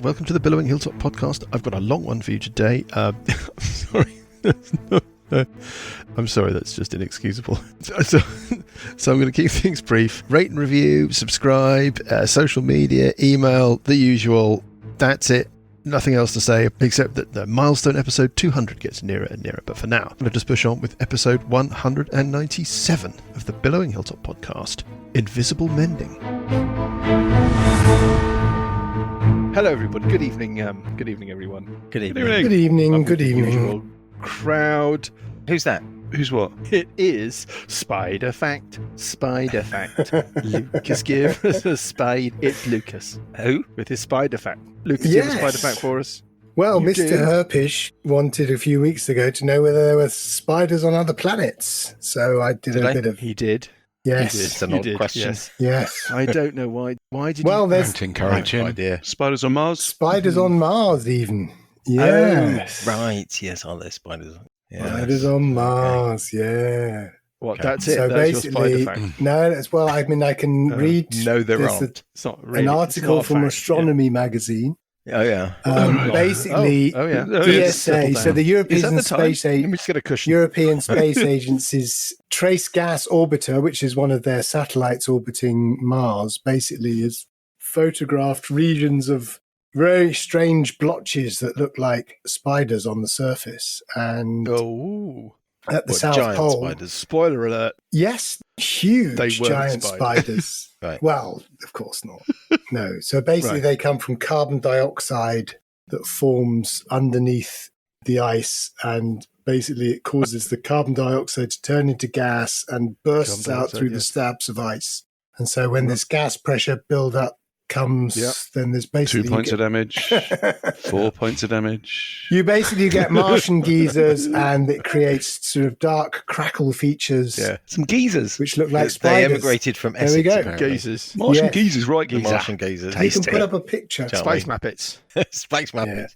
welcome to the Billowing Hilltop podcast. I've got a long one for you today. Sorry. I'm sorry, that's just inexcusable. So I'm going to keep things brief. Rate and review, subscribe, social media, email, the usual. That's it. Nothing else to say except that the milestone episode 200 gets nearer and nearer. But for now, let us push on with episode 197 of the Billowing Hilltop podcast, Invisible Mending. Hello, everybody. Good evening. Good evening, everyone. Good evening. Good evening. Good The evening. usual crowd. Who's that? Who's what? It is Spider Fact. Spider Fact. Lucas give us a spade. It's Lucas. Who? With his Spider Fact. Lucas, you have a Spider Fact for us? Well, You Mr. did. Herpish wanted a few weeks ago to know whether there were spiders on other planets. So I did a bit of... He did. Yes. He did. It's an You odd did, question. yes. Yes. I don't know why. Why did Well, you... there's Don't encourage him. idea. Spiders on Mars? spiders on Mars even. Yes. Right, yes, are there spiders? Yeah. Spiders on Mars, yeah. What, Okay. that's it? So That's your Spider basically, Fact? no, that's, well, I mean, I can read No, there this, aren't. It's not really. an it's article not a from fact, Astronomy magazine. Oh, yeah. Basically, Oh, yeah. ESA, so the Is European that the time? Space Let me just get a cushion. European Space Agency's Trace Gas Orbiter, which is one of their satellites orbiting Mars, basically has photographed regions of very strange blotches that look like spiders on the surface. And Oh. at the What, South giant Pole, spiders? Spoiler alert. yes, huge They weren't giant spiders. spiders. Right. Well, of course not. No. So basically, Right. they come from carbon dioxide that forms underneath the ice, and basically it causes the carbon dioxide to turn into gas and bursts Carbon out dioxide, through yeah. the slabs of ice. And so when this gas pressure build-up comes, Yep. then there's basically 2 points of damage, 4 points of damage. You basically get Martian geysers, and it creates sort of dark crackle features, Yeah. Some geezers. which look like They spiders. emigrated from There we Essex, go. apparently. Geezers. Martian Yes. geezers, right, The geezer. Martian geezers. You can Tasty. put up a picture. Shall Space Muppets. Space Muppets.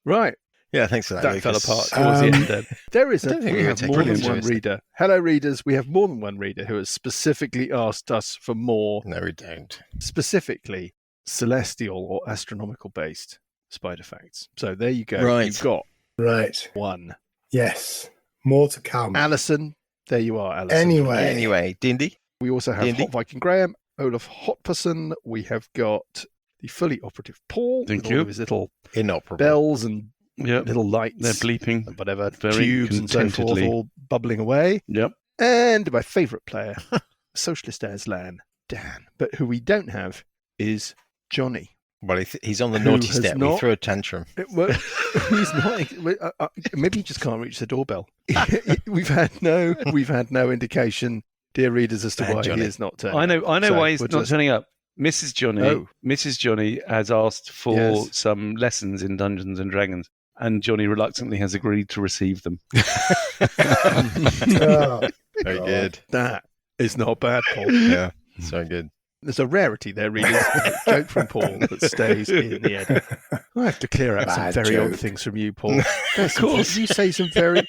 Right. Yeah, thanks for that, That fell Lucas. apart towards the end then. There is I don't think we we were have taking more than brilliant one choice. reader. Hello, readers. We have more than one reader who has specifically asked us for more, No, we don't. specifically celestial or astronomical based spider facts. So there you go. Right. You've got Right. one. Yes. More to come. Alison. There you are, Alison. Anyway. Dindy. We also have D&D. Hot Viking Graham, Olaf Hotperson. We have got the fully operative Paul. Thank with you. all of his little Inoperable. bells and Yep. little lights. They're bleeping. and whatever, very tubes and so forth, contentedly. all bubbling away. Yep. And my favourite player, Socialist Aslan, Dan. But who we don't have is Johnny. Well, he's on the Who naughty has step. not- He threw a tantrum. Well, he's not. Maybe he just can't reach the doorbell. we've had no indication, dear readers, as to Bad why Johnny. he is not turning. I know So why he's we'll not just- turning up. Mrs. Johnny has asked for Yes. some lessons in Dungeons and Dragons, and Johnny reluctantly has agreed to receive them. Oh, Very God. good. That is not bad, Paul. Yeah, so good. There's a rarity there, readers. A joke from Paul that stays in the end. I have to clear out some Bad very odd joke. things from you, Paul. Of course. You say some very...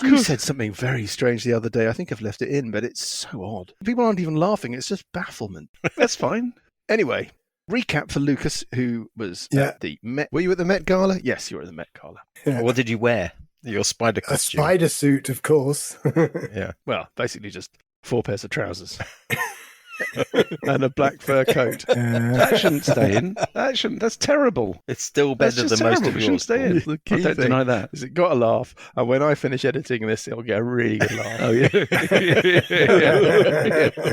You said something very strange the other day. I think I've left it in, but it's so odd. People aren't even laughing. It's just bafflement. That's fine. Anyway, recap for Lucas, who was Yeah. at the Met. Were you at the Met Gala? Yes, you were at the Met Gala. What did you wear? Your spider A costume. spider suit, of course. Yeah. Well, basically just 4 pairs of trousers and a black fur coat. That shouldn't stay in. That's terrible. It's still That's better just than most terrible. of It yours. shouldn't stay in. The key I don't thing deny that. is it got a laugh, and when I finish editing this, it'll get a really good laugh. Oh, yeah.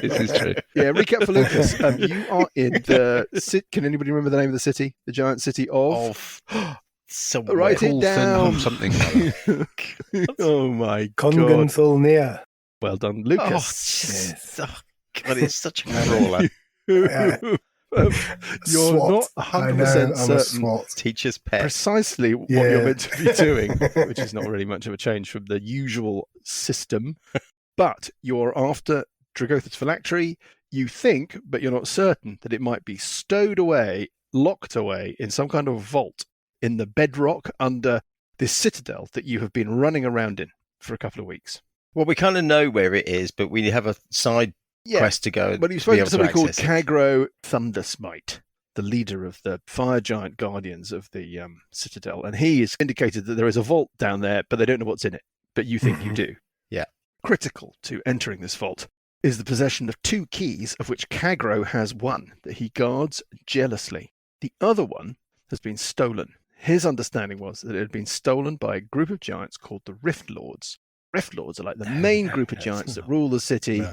This is true. Yeah, recap for Lucas. You are in the city. Can anybody remember the name of the city? The giant city of? Somewhere. Write it down. Something like that. Oh my god! Congenthulnir. Well done, Oh, Lucas. just, oh, God, it's such a crawler. You're SWAT. not I 100% know, I'm a certain SWAT. Teacher's pet. precisely what Yeah. you're meant to be doing, which is not really much of a change from the usual system. But you're after Dragothus phylactery. You think, but you're not certain, that it might be stowed away, locked away in some kind of vault in the bedrock under this citadel that you have been running around in for a couple of weeks. Well, we kind of know where it is, but we have a side quest to go. But you've spoken be to somebody able called access it. Kagro Thundersmite. the leader of the fire giant guardians of the citadel, and he has indicated that there is a vault down there, but they don't know what's in it. But you think you do. Yeah. Critical to entering this vault is the possession of 2 keys, of which Kagro has one that he guards jealously. The other one has been stolen. His understanding was that it had been stolen by a group of giants called the Rift Lords. Rift Lords are like the main group of giants that rule the city,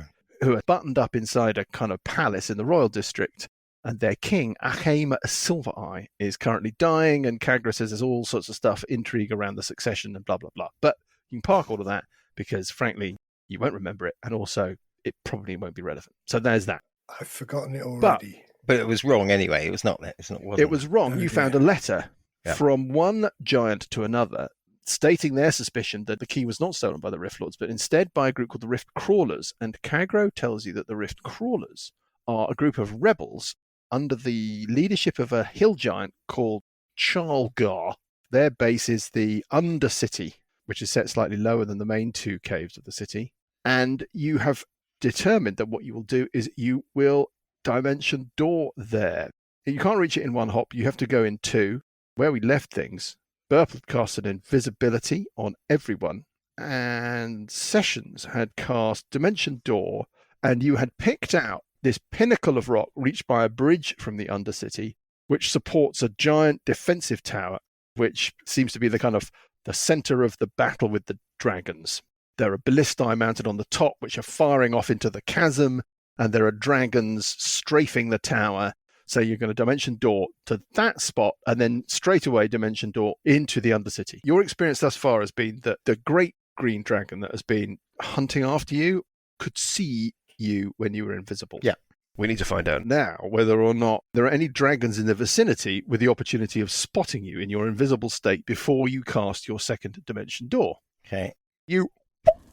who are buttoned up inside a kind of palace in the royal district. And their king, Achema Silvereye, is currently dying, and Kagro says there's all sorts of stuff, intrigue around the succession and blah, blah, blah. But you can park all of that because, frankly, you won't remember it, and also it probably won't be relevant. So there's that. I've forgotten it already. But it was wrong anyway. It was not that. It was wrong. Oh, You dear. found a letter Yeah. from one giant to another stating their suspicion that the key was not stolen by the Rift Lords, but instead by a group called the Rift Crawlers. And Kagro tells you that the Rift Crawlers are a group of rebels under the leadership of a hill giant called Charlgar. Their base is the Undercity, which is set slightly lower than the main 2 caves of the city. And you have determined that what you will do is you will dimension door there. You can't reach it in one hop. You have to go in 2. Where we left things, Burp had cast an invisibility on everyone, and Sessions had cast Dimension Door, and you had picked out this pinnacle of rock reached by a bridge from the Undercity, which supports a giant defensive tower, which seems to be the kind of the center of the battle with the dragons. There are ballistae mounted on the top, which are firing off into the chasm, and there are dragons strafing the tower. So you're going to Dimension Door to that spot, and then straight away Dimension Door into the Undercity. Your experience thus far has been that the great green dragon that has been hunting after you could see you when you were invisible. Yeah. We need to find out. Now, whether or not there are any dragons in the vicinity with the opportunity of spotting you in your invisible state before you cast your second Dimension Door. Okay. You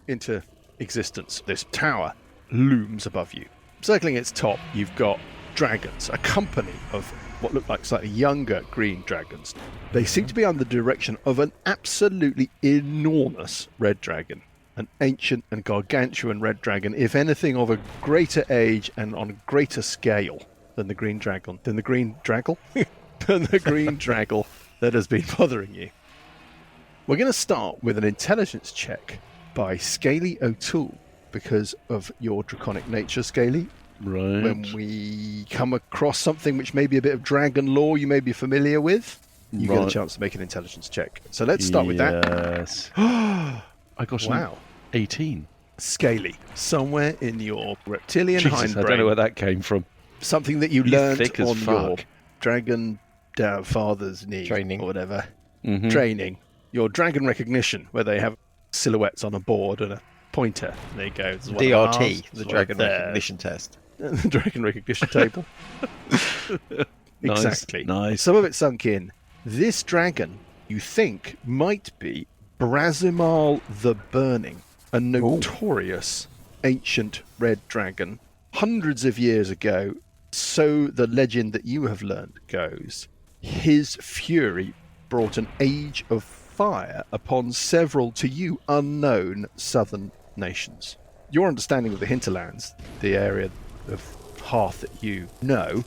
into existence. This tower looms above you. Circling its top, you've got dragons, a company of what look like slightly younger green dragons. They seem to be under the direction of an absolutely enormous red dragon, an ancient and gargantuan red dragon, if anything of a greater age and on a greater scale than the green dragon, than the green draggle that has been bothering you. We're going to start with an intelligence check by Scaly O'Toole because of your draconic nature, Scaly. Right. When we come across something which may be a bit of dragon lore you may be familiar with, you get a chance to make an intelligence check. So let's start with that. Yes. I got an 18. Scaly. Somewhere in your reptilian Jesus, I don't know where that came from. something that you You're learned thick as on your fuck. dragon father's knee Training. or whatever. Mhm. Training. Your dragon recognition, where they have silhouettes on a board and a pointer. There you go. This is one of ours. DRT, This the is one Dragon there. Recognition Test. The dragon recognition table. Nice, Exactly. nice. Some of it sunk in. This dragon, you think, might be Brazimal the Burning, a notorious ancient red dragon. Hundreds of years ago, so the legend that you have learned goes, his fury brought an age of fire upon several to you unknown southern nations. Your understanding of the hinterlands, the area of Hearth that you know,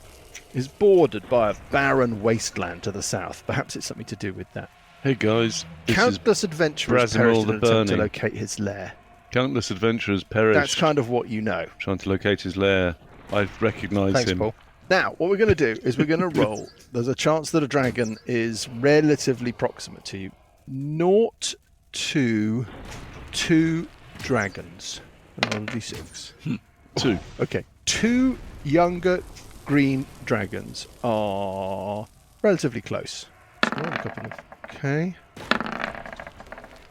is bordered by a barren wasteland to the south. Perhaps it's something to do with that. Hey guys, this is Countless adventurers Brazimal perished in the an attempt to Burning. locate his lair. countless adventurers perished That's kind of what you know. trying to locate his lair. I recognise Thanks, him. Paul. Now, what we're going to do is we're going to roll. There's a chance that a dragon is relatively proximate to you. 0 to 2 dragons. Roll a d6. 2. Okay. 2 younger green dragons are relatively close. So we'll have a couple of... Okay.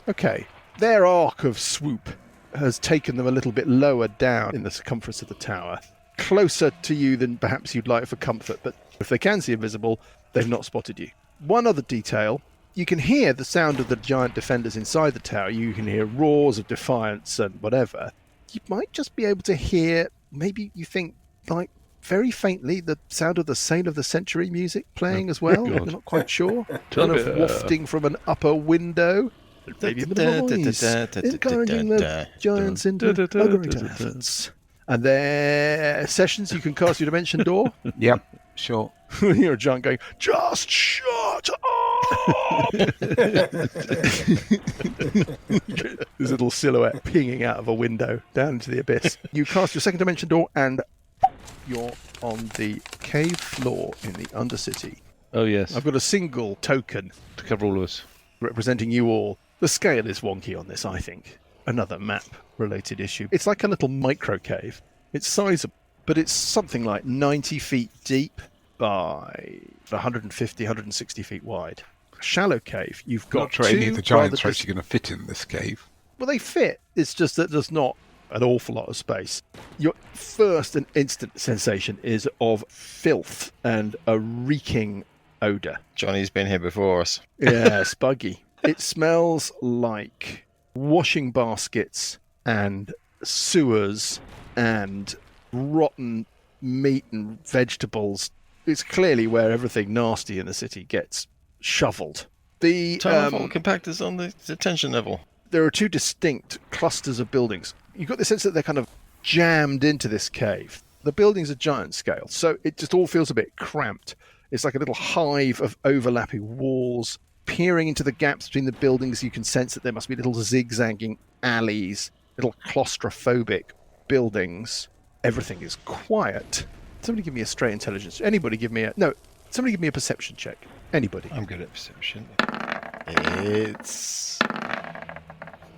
Okay. Their arc of swoop has taken them a little bit lower down in the circumference of the tower. Closer to you than perhaps you'd like for comfort, but if they can see invisible, they've not spotted you. One other detail. You can hear the sound of the giant defenders inside the tower. You can hear roars of defiance and whatever. You might just be able to hear, maybe you think, like, very faintly, the sound of the Saint of the Century music playing as well. God. You're not quite sure. Tell Kind of me, wafting from an upper window. Maybe the noise, encouraging the giants into greater efforts. And their sessions, you can cast your Dimension Door. Yep. Sure. You're a giant going, just shut up! This little silhouette pinging out of a window down into the abyss. You cast your second dimension door and you're on the cave floor in the Undercity. Oh, yes. I've got a single token To cover all of us. representing you all. The scale is wonky on this, I think. Another map-related issue. It's like a little micro cave. It's sizable, but it's something like 90 feet deep by 150, 160 feet wide. A shallow cave. You've got Not sure any two of the giants rather are actually going to fit in this cave. Well, they fit. It's just that there's not an awful lot of space. Your first and instant sensation is of filth and a reeking odour. Johnny's been here before us. Yes, buggy. It smells like washing baskets and sewers and rotten meat and vegetables. It's clearly where everything nasty in the city gets shoveled. The Time of compactors on the detention level. there are two distinct clusters of buildings. You've got the sense that they're kind of jammed into this cave. The buildings are giant scale, so it just all feels a bit cramped. It's like a little hive of overlapping walls. Peering into the gaps between the buildings, you can sense that there must be little zigzagging alleys, little claustrophobic buildings. Everything is quiet. Somebody give me a straight intelligence. Anybody give me a... No, somebody give me a perception check. Anybody. I'm good at perception. It's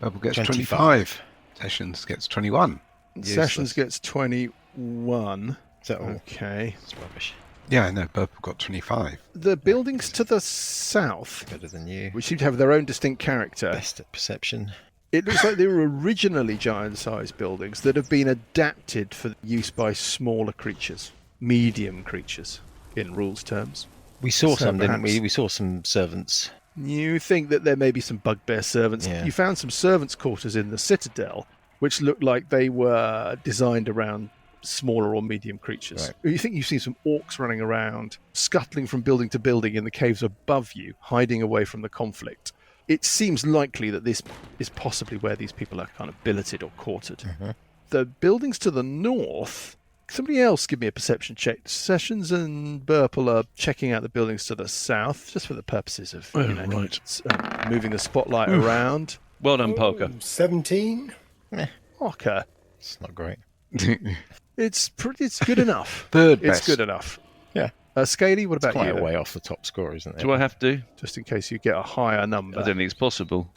Purple gets 25. 25. Sessions gets 21. Sessions gets 21. Is that all? Okay. It's rubbish. Yeah, I know. Purple got 25. The buildings to the south, Better than you. which seem to have their own distinct character, Best at perception. it looks like they were originally giant-sized buildings that have been adapted for use by smaller creatures, medium creatures, in rules terms. We saw So some, didn't we? perhaps- We saw some servants. You think that there may be some bugbear servants. Yeah. You found some servants' quarters in the Citadel, which looked like they were designed around smaller or medium creatures. Right. You think you've seen some orcs running around, scuttling from building to building in the caves above you, hiding away from the conflict. It seems likely that this is possibly where these people are kind of billeted or quartered. Mhm. The buildings to the north... Somebody else give me a perception check. Sessions and Burple are checking out the buildings to the south, just for the purposes of right. moving the spotlight around. Well done, Parker. 17? Parker, It's not great. it's good enough. Third It's best. good enough. Yeah. Scaly, what It's about quite you? a way off the top score, isn't it? Do I have to? Just in case you get a higher number. I don't think it's possible.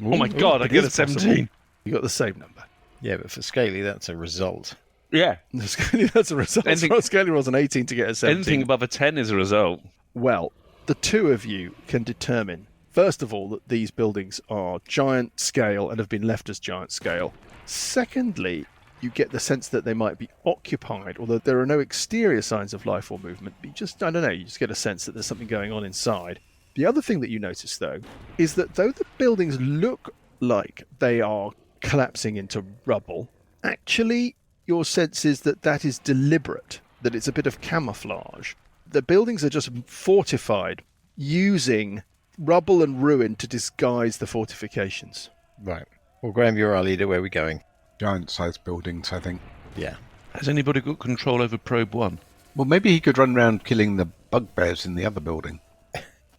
Oh my God, I it get a is possible. 17. You got the same number. Yeah, but for Scaly, that's a result. Yeah. Scaly, that's a result. Anything- Scaly rolls an 18 to get a 17. Anything above a 10 is a result. Well, the two of you can determine, first of all, that these buildings are giant scale and have been left as giant scale. Secondly, you get the sense that they might be occupied, although there are no exterior signs of life or movement. You just, I don't know, you just get a sense that there's something going on inside. The other thing that you notice, though, is that though the buildings look like they are collapsing into rubble, actually your sense is that that is deliberate, that it's a bit of camouflage. The buildings are just fortified using rubble and ruin to disguise the fortifications. Right. Well, Graham, you're our leader. Where are we going? Giant-sized buildings, I think. Yeah. Has anybody got control over Probe 1? Well, maybe he could run around killing the bugbears in the other building.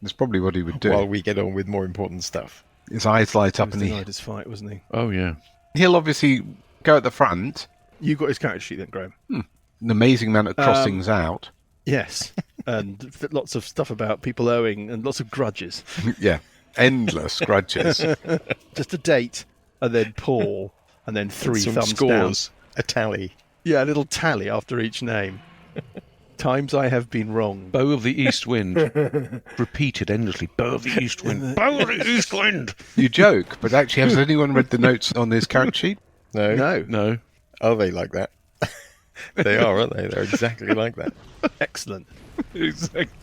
That's probably what he would do. While we get on with more important stuff. His eyes light He up was and denied his fight, wasn't he? Oh, yeah. he'll obviously go at the front. You got his character sheet then, Graham? An amazing amount of crossings out. Yes. And lots of stuff about people owing and lots of grudges. Yeah. Endless grudges. Just a date, and then Paul, and then three Some thumbs scores. down. A tally. Yeah, a little tally after each name. Times I have been wrong. Bow of the East Wind. Repeated endlessly. Bow of the East Wind. Bow of the East Wind. You joke, but actually, has anyone read the notes on his character sheet? No. No. No. Are they like that? They are, aren't they? They're exactly like that. Excellent.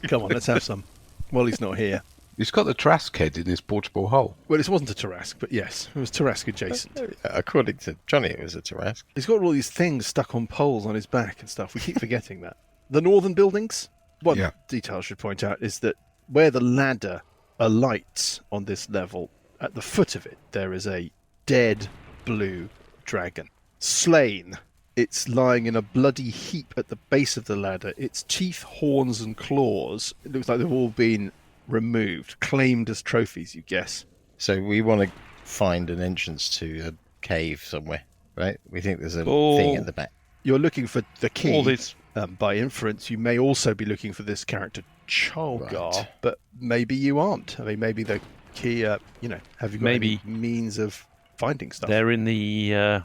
Come on, let's have some. Wally's not here. He's got the Trask head in his portable hole. Well, this wasn't a Tarask, but yes, it was Tarask adjacent. According to Johnny, it was a Tarask. He's got all these things stuck on poles on his back and stuff. We keep forgetting that. The northern buildings, one Yeah. detail I should point out is that where the ladder alights on this level, at the foot of it, there is a dead blue dragon, slain It's lying in a bloody heap at the base of the ladder. Its teeth, horns, and claws, it looks like they've all been removed, claimed as trophies, you guess. So we want to find an entrance to a cave somewhere, right? We think there's a thing at the back. You're looking for the key. All this. By inference, you may also be looking for this character, Charlgar, Right. but maybe you aren't. I mean, maybe the key, have you got any means of finding stuff? They're in the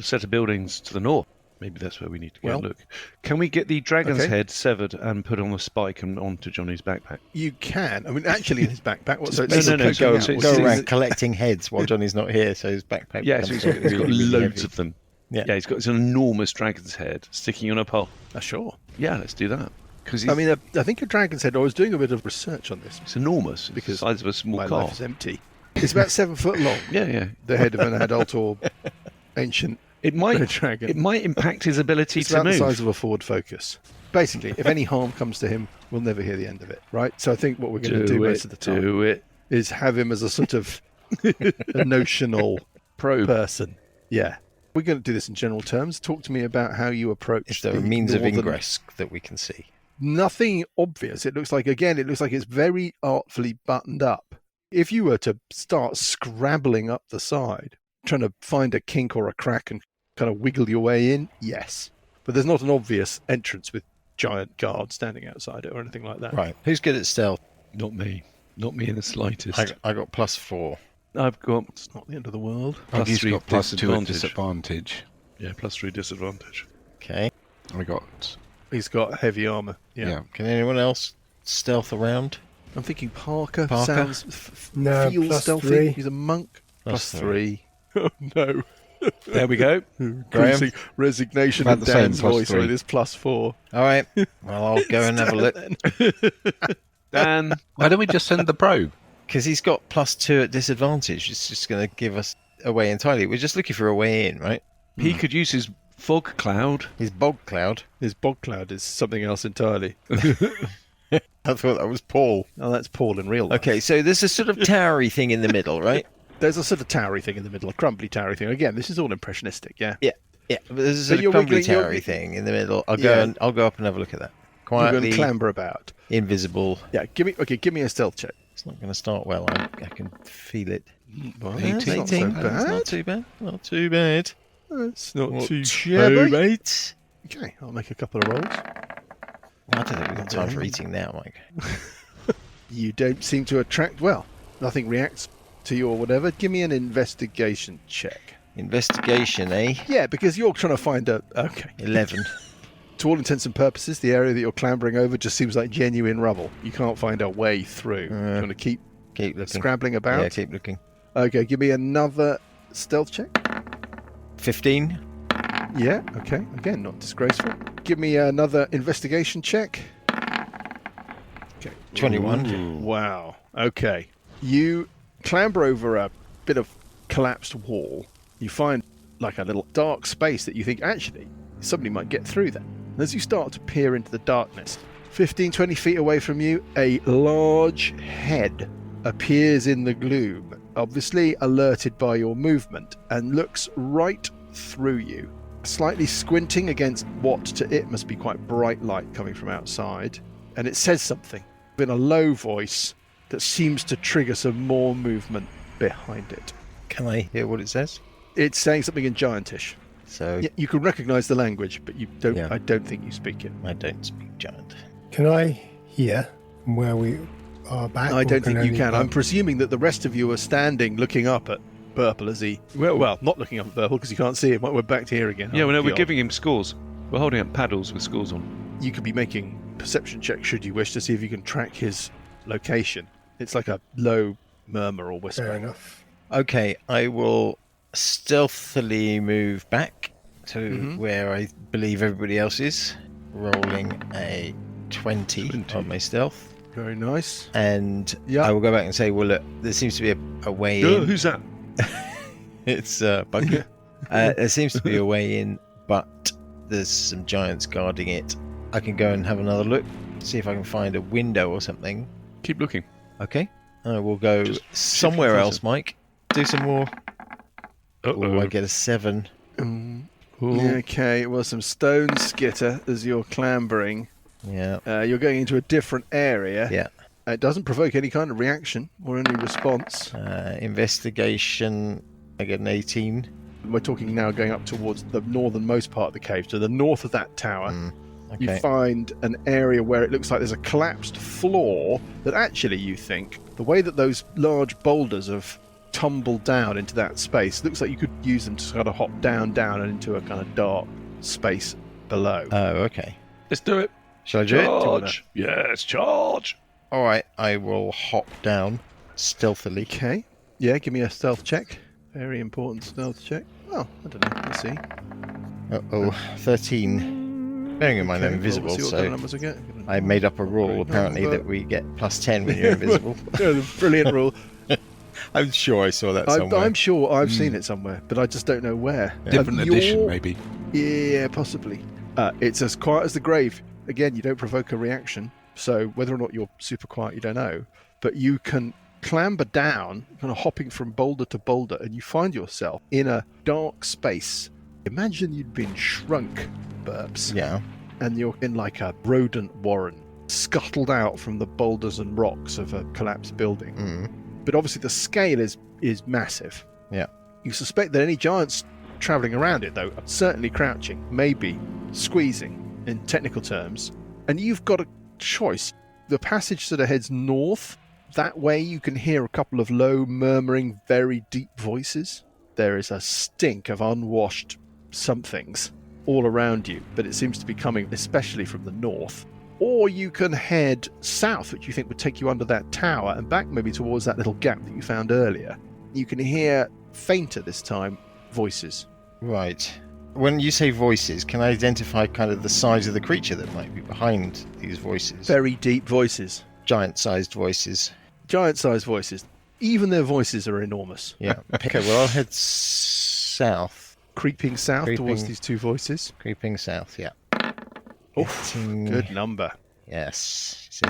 set of buildings to the north. Maybe that's where we need to go and look. Can we get the dragon's head severed and put on a spike and onto Johnny's backpack? You can. I mean, actually, in his backpack. No. Go around collecting heads while Johnny's not here, so his backpack. Yeah, so he's got really loads heavy. of them. Yeah. He's got an enormous dragon's head sticking on a pole. Sure. Yeah, let's do that. Because I mean, I think a dragon's head. I was doing a bit of research on this it's enormous. because It's the size of a small my car. life is empty. It's about 7 foot long. Yeah. The head of an adult or ancient It might dragon. It might impact his ability It's to about move. the size of a Ford Focus. Basically, if any harm comes to him, we'll never hear the end of it, right? So I think what we're going to do most of the time is have him as a sort of a notional probe person. Yeah. We're going to do this in general terms. Talk to me about how you approach Is there the a means of northern- ingress that we can see? Nothing obvious. It looks like it's very artfully buttoned up. If you were to start scrabbling up the side, trying to find a kink or a crack and kind of wiggle your way in, yes. But there's not an obvious entrance with giant guards standing outside it or anything like that. Right. Who's good at stealth? Not me in the slightest. I got +4. I've got It's not the end of the world. He's +3 got +2 at disadvantage. disadvantage. Yeah, +3 disadvantage. Okay. I got. He's got heavy armor. Yeah. Can anyone else stealth around? I'm thinking Parker, Parker? sounds No, feels plus stealthy. 3. He's a monk. Plus +3. Oh no. There we go. Increasing resignation About in the same, Dan's plus voice 3. with his +4. All right. Well, I'll go and have a look. Dan, Why don't we just send the probe? Because he's got +2 at disadvantage. It's just going to give us a way entirely. We're just looking for a way in, right? he could use his fog cloud. His bog cloud. His bog cloud is something else entirely. I thought that was Paul. Oh, that's Paul in real life. Okay, so there's a sort of towery thing in the middle, right? There's a sort of towery thing in the middle, a crumbly towery thing. Again, this is all impressionistic, yeah? Yeah, but there's a So sort you're of crumbly wiggling- you're- towery thing in the middle. I'll Yeah. go up and have a look at that. You're going Quietly, to clamber about. invisible. Yeah, give me a stealth check. It's not going to start well. I can feel it. Well, 18. It's not so That's bad. not too bad. Not too bad. It's not Not too too shabby. bad. Okay, I'll make a couple of rolls. I don't think we've got time for eating now, Mike. You don't seem to attract, well, nothing reacts to you or whatever. Give me an investigation check. Investigation, eh? Yeah, because you're trying to find a... Okay. 11. To all intents and purposes, the area that you're clambering over just seems like genuine rubble. You can't find a way through. You want to keep Keep looking. scrabbling about? Yeah, keep looking. Okay, give me another stealth check. 15. Yeah, okay. Again, not disgraceful. Give me another investigation check. Okay. 21. Wow. Okay. You clamber over a bit of collapsed wall. You find like a little dark space that you think actually somebody might get through that. And as you start to peer into the darkness, 15, 20 feet away from you, a large head appears in the gloom, obviously alerted by your movement, and looks right through you, slightly squinting against what to it must be quite bright light coming from outside. And it says something in a low voice that seems to trigger some more movement behind it. Can I hear what it says? It's saying something in Giantish. So Yeah, you can recognise the language, but you don't. Yeah. I don't think you speak it. I don't speak giant. Can I hear from where we are back? I or don't think you only can. I'm Burple? presuming that the rest of you are standing, looking up at Burple as he. Well, not looking up at Burple because you can't see him. We're back to here again. Yeah, Oh, we're God. giving him scores. We're holding up paddles with scores on. You could be making perception checks should you wish to see if you can track his location. It's like a low murmur or whisper. Fair enough. Okay, I will stealthily move back to where I believe everybody else is, rolling a 20 on my stealth. Very nice. And Yeah. I will go back and say, well, look, there seems to be a way Oh, in. who's that? It's Bucky. There seems to be a way in, but there's some giants guarding it. I can go and have another look, see if I can find a window or something. Keep looking. Okay. I will go Just somewhere shift your else, Mike. Do some more. Oh, I Uh-oh. get a 7. Okay, well, some stones skitter as you're clambering. Yeah. You're going into a different area. Yeah. It doesn't provoke any kind of reaction or any response. Investigation, I get an 18. We're talking now going up towards the northernmost part of the cave, to the north of that tower. Okay. You find an area where it looks like there's a collapsed floor that actually, you think, the way that those large boulders have tumbled down into that space, looks like you could use them to kind of hop down and into a kind of dark space below. Oh, okay. Let's do it. Shall I do it? Charge. Yes, charge. All right, I will hop down stealthily. Okay. Yeah, give me a stealth check. Very important stealth check. Well, I don't know. Let's see. 13. Bearing in mind I'm invisible, we'll see what so kind of numbers I get. I made up a rule apparently that we get +10 when you're invisible. Brilliant rule. I'm sure I saw that somewhere. I'm sure I've seen it somewhere, but I just don't know where. Different edition, maybe. Yeah, possibly. It's as quiet as the grave. Again, you don't provoke a reaction, so whether or not you're super quiet, you don't know. But you can clamber down, kind of hopping from boulder to boulder, and you find yourself in a dark space. Imagine you'd been shrunk, Burps. Yeah. And you're in like a rodent warren, scuttled out from the boulders and rocks of a collapsed building. But obviously the scale is massive. Yeah. You suspect that any giants travelling around it, though, are certainly crouching, maybe squeezing in technical terms. And you've got a choice. The passage sort of heads north. That way you can hear a couple of low, murmuring, very deep voices. There is a stink of unwashed somethings all around you, but it seems to be coming especially from the north. Or you can head south, which you think would take you under that tower and back maybe towards that little gap that you found earlier. You can hear, fainter this time, voices. Right. When you say voices, can I identify kind of the size of the creature that might be behind these voices? Very deep voices. Giant-sized voices. Giant-sized voices. Even their voices are enormous. Yeah. Okay, well, I'll head south. Creeping south towards these two voices. Creeping south, yeah. Oof, good number. Yes. See?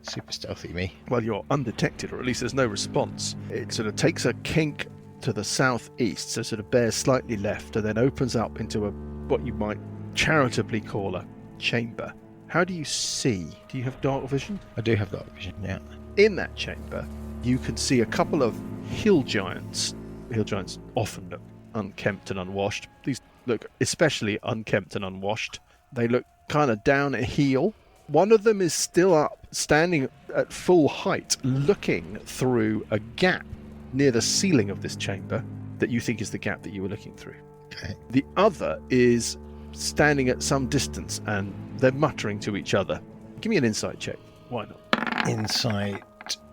Super stealthy, me. Well, you're undetected, or at least there's no response. It sort of takes a kink to the southeast, so sort of bears slightly left, and then opens up into what you might charitably call a chamber. How do you see? Do you have dark vision? I do have dark vision, yeah. In that chamber, you can see a couple of hill giants. Hill giants often look unkempt and unwashed. These look especially unkempt and unwashed. They look kind of down at heel. One of them is still up, standing at full height, looking through a gap near the ceiling of this chamber that you think is the gap that you were looking through. Okay. The other is standing at some distance, and they're muttering to each other. Give me an insight check. Why not? Insight.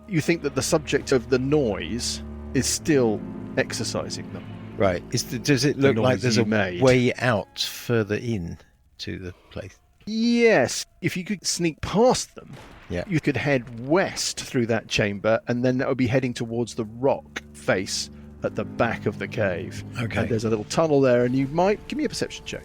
You think that the subject of the noise is still exercising them. Right. Does it look like there's a way out further in to the place? Yes. If you could sneak past them, yeah, you could head west through that chamber, and then that would be heading towards the rock face at the back of the cave. Okay. And there's a little tunnel there, and you might... Give me a perception check.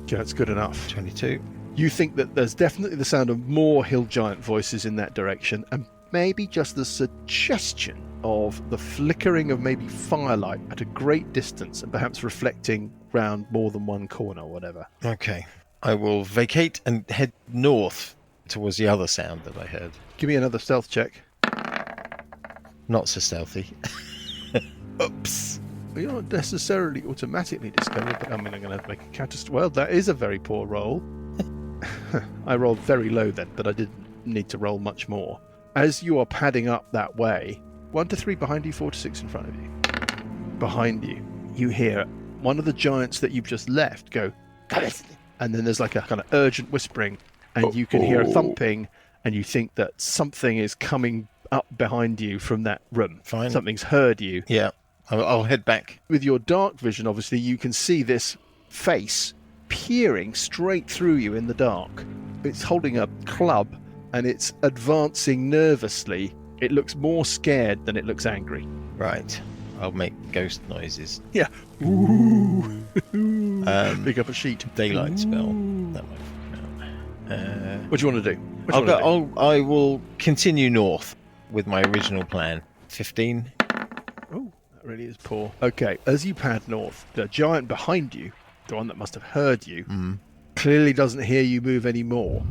Okay, that's good enough. 22. You think that there's definitely the sound of more hill giant voices in that direction, and maybe just the suggestion of the flickering of maybe firelight at a great distance, and perhaps reflecting round more than one corner or whatever. Okay. I will vacate and head north towards the other sound that I heard. Give me another stealth check. Not so stealthy. Oops. Well, you're not necessarily automatically discovered, but I'm going to make a catastrophe. Well, that is a very poor roll. I rolled very low then, but I didn't need to roll much more. As you are padding up that way, 1 to 3 behind you, 4 to 6 in front of you. Behind you, you hear one of the giants that you've just left go, and then there's like a kind of urgent whispering, and you can hear a thumping, and you think that something is coming up behind you from that room. Fine. Something's heard you. Yeah, I'll head back. With your dark vision, obviously, you can see this face peering straight through you in the dark. It's holding a club, and it's advancing nervously. It looks more scared than it looks angry. Right. I'll make ghost noises. Yeah. Ooh. Pick up a sheet. Daylight spell. That might out. What do you want to do? I will continue north with my original plan. 15. Oh, That really is poor. Okay, as you pad north, the giant behind you, the one that must have heard you, clearly doesn't hear you move anymore.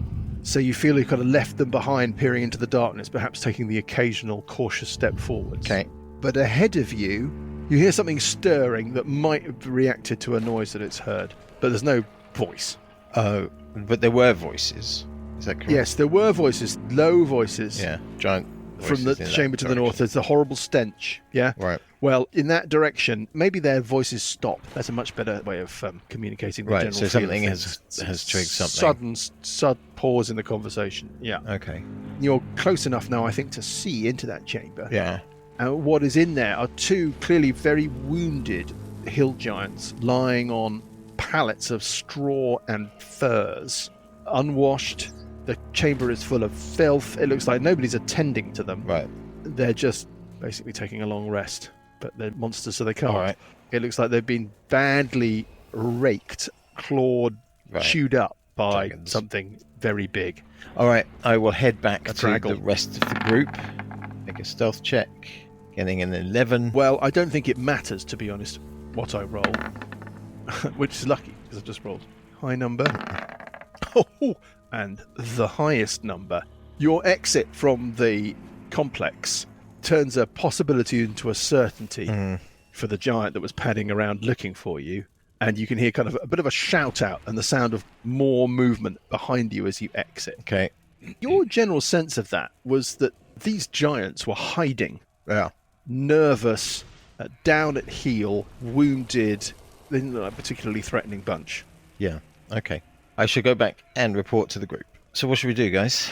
So you feel you kind of left them behind, peering into the darkness, perhaps taking the occasional cautious step forwards. Okay. But ahead of you, you hear something stirring that might have reacted to a noise that it's heard. But there's no voice. Oh, but there were voices. Is that correct? Yes, there were voices, low voices. Yeah, giant From the voices in chamber that to the north, direction. there's the horrible stench. Yeah? Right. Well, in that direction, maybe their voices stop. That's a much better way of communicating the Right, general so feel of something things. has triggered something. Sudden pause in the conversation. Yeah. Okay. You're close enough now, I think, to see into that chamber. Yeah. And what is in there are two clearly very wounded hill giants lying on pallets of straw and furs, unwashed. The chamber is full of filth. It looks like nobody's attending to them. Right. They're just basically taking a long rest, but they're monsters, so they can't. All right. It looks like they've been badly raked, clawed, Right. chewed up by Dragons. something very big. All right. I will head back A to draggle. the rest of the group. Make a stealth check. Getting an 11. Well, I don't think it matters, to be honest, what I roll, which is lucky because I just rolled high number. Oh, and the highest number. Your exit from the complex turns a possibility into a certainty for the giant that was padding around looking for you. And you can hear kind of a bit of a shout out and the sound of more movement behind you as you exit. Okay. Your general sense of that was that these giants were hiding, Yeah. nervous, down at heel, wounded. They didn't look like a particularly threatening bunch. Yeah. Okay. I should go back and report to the group. So what should we do, guys?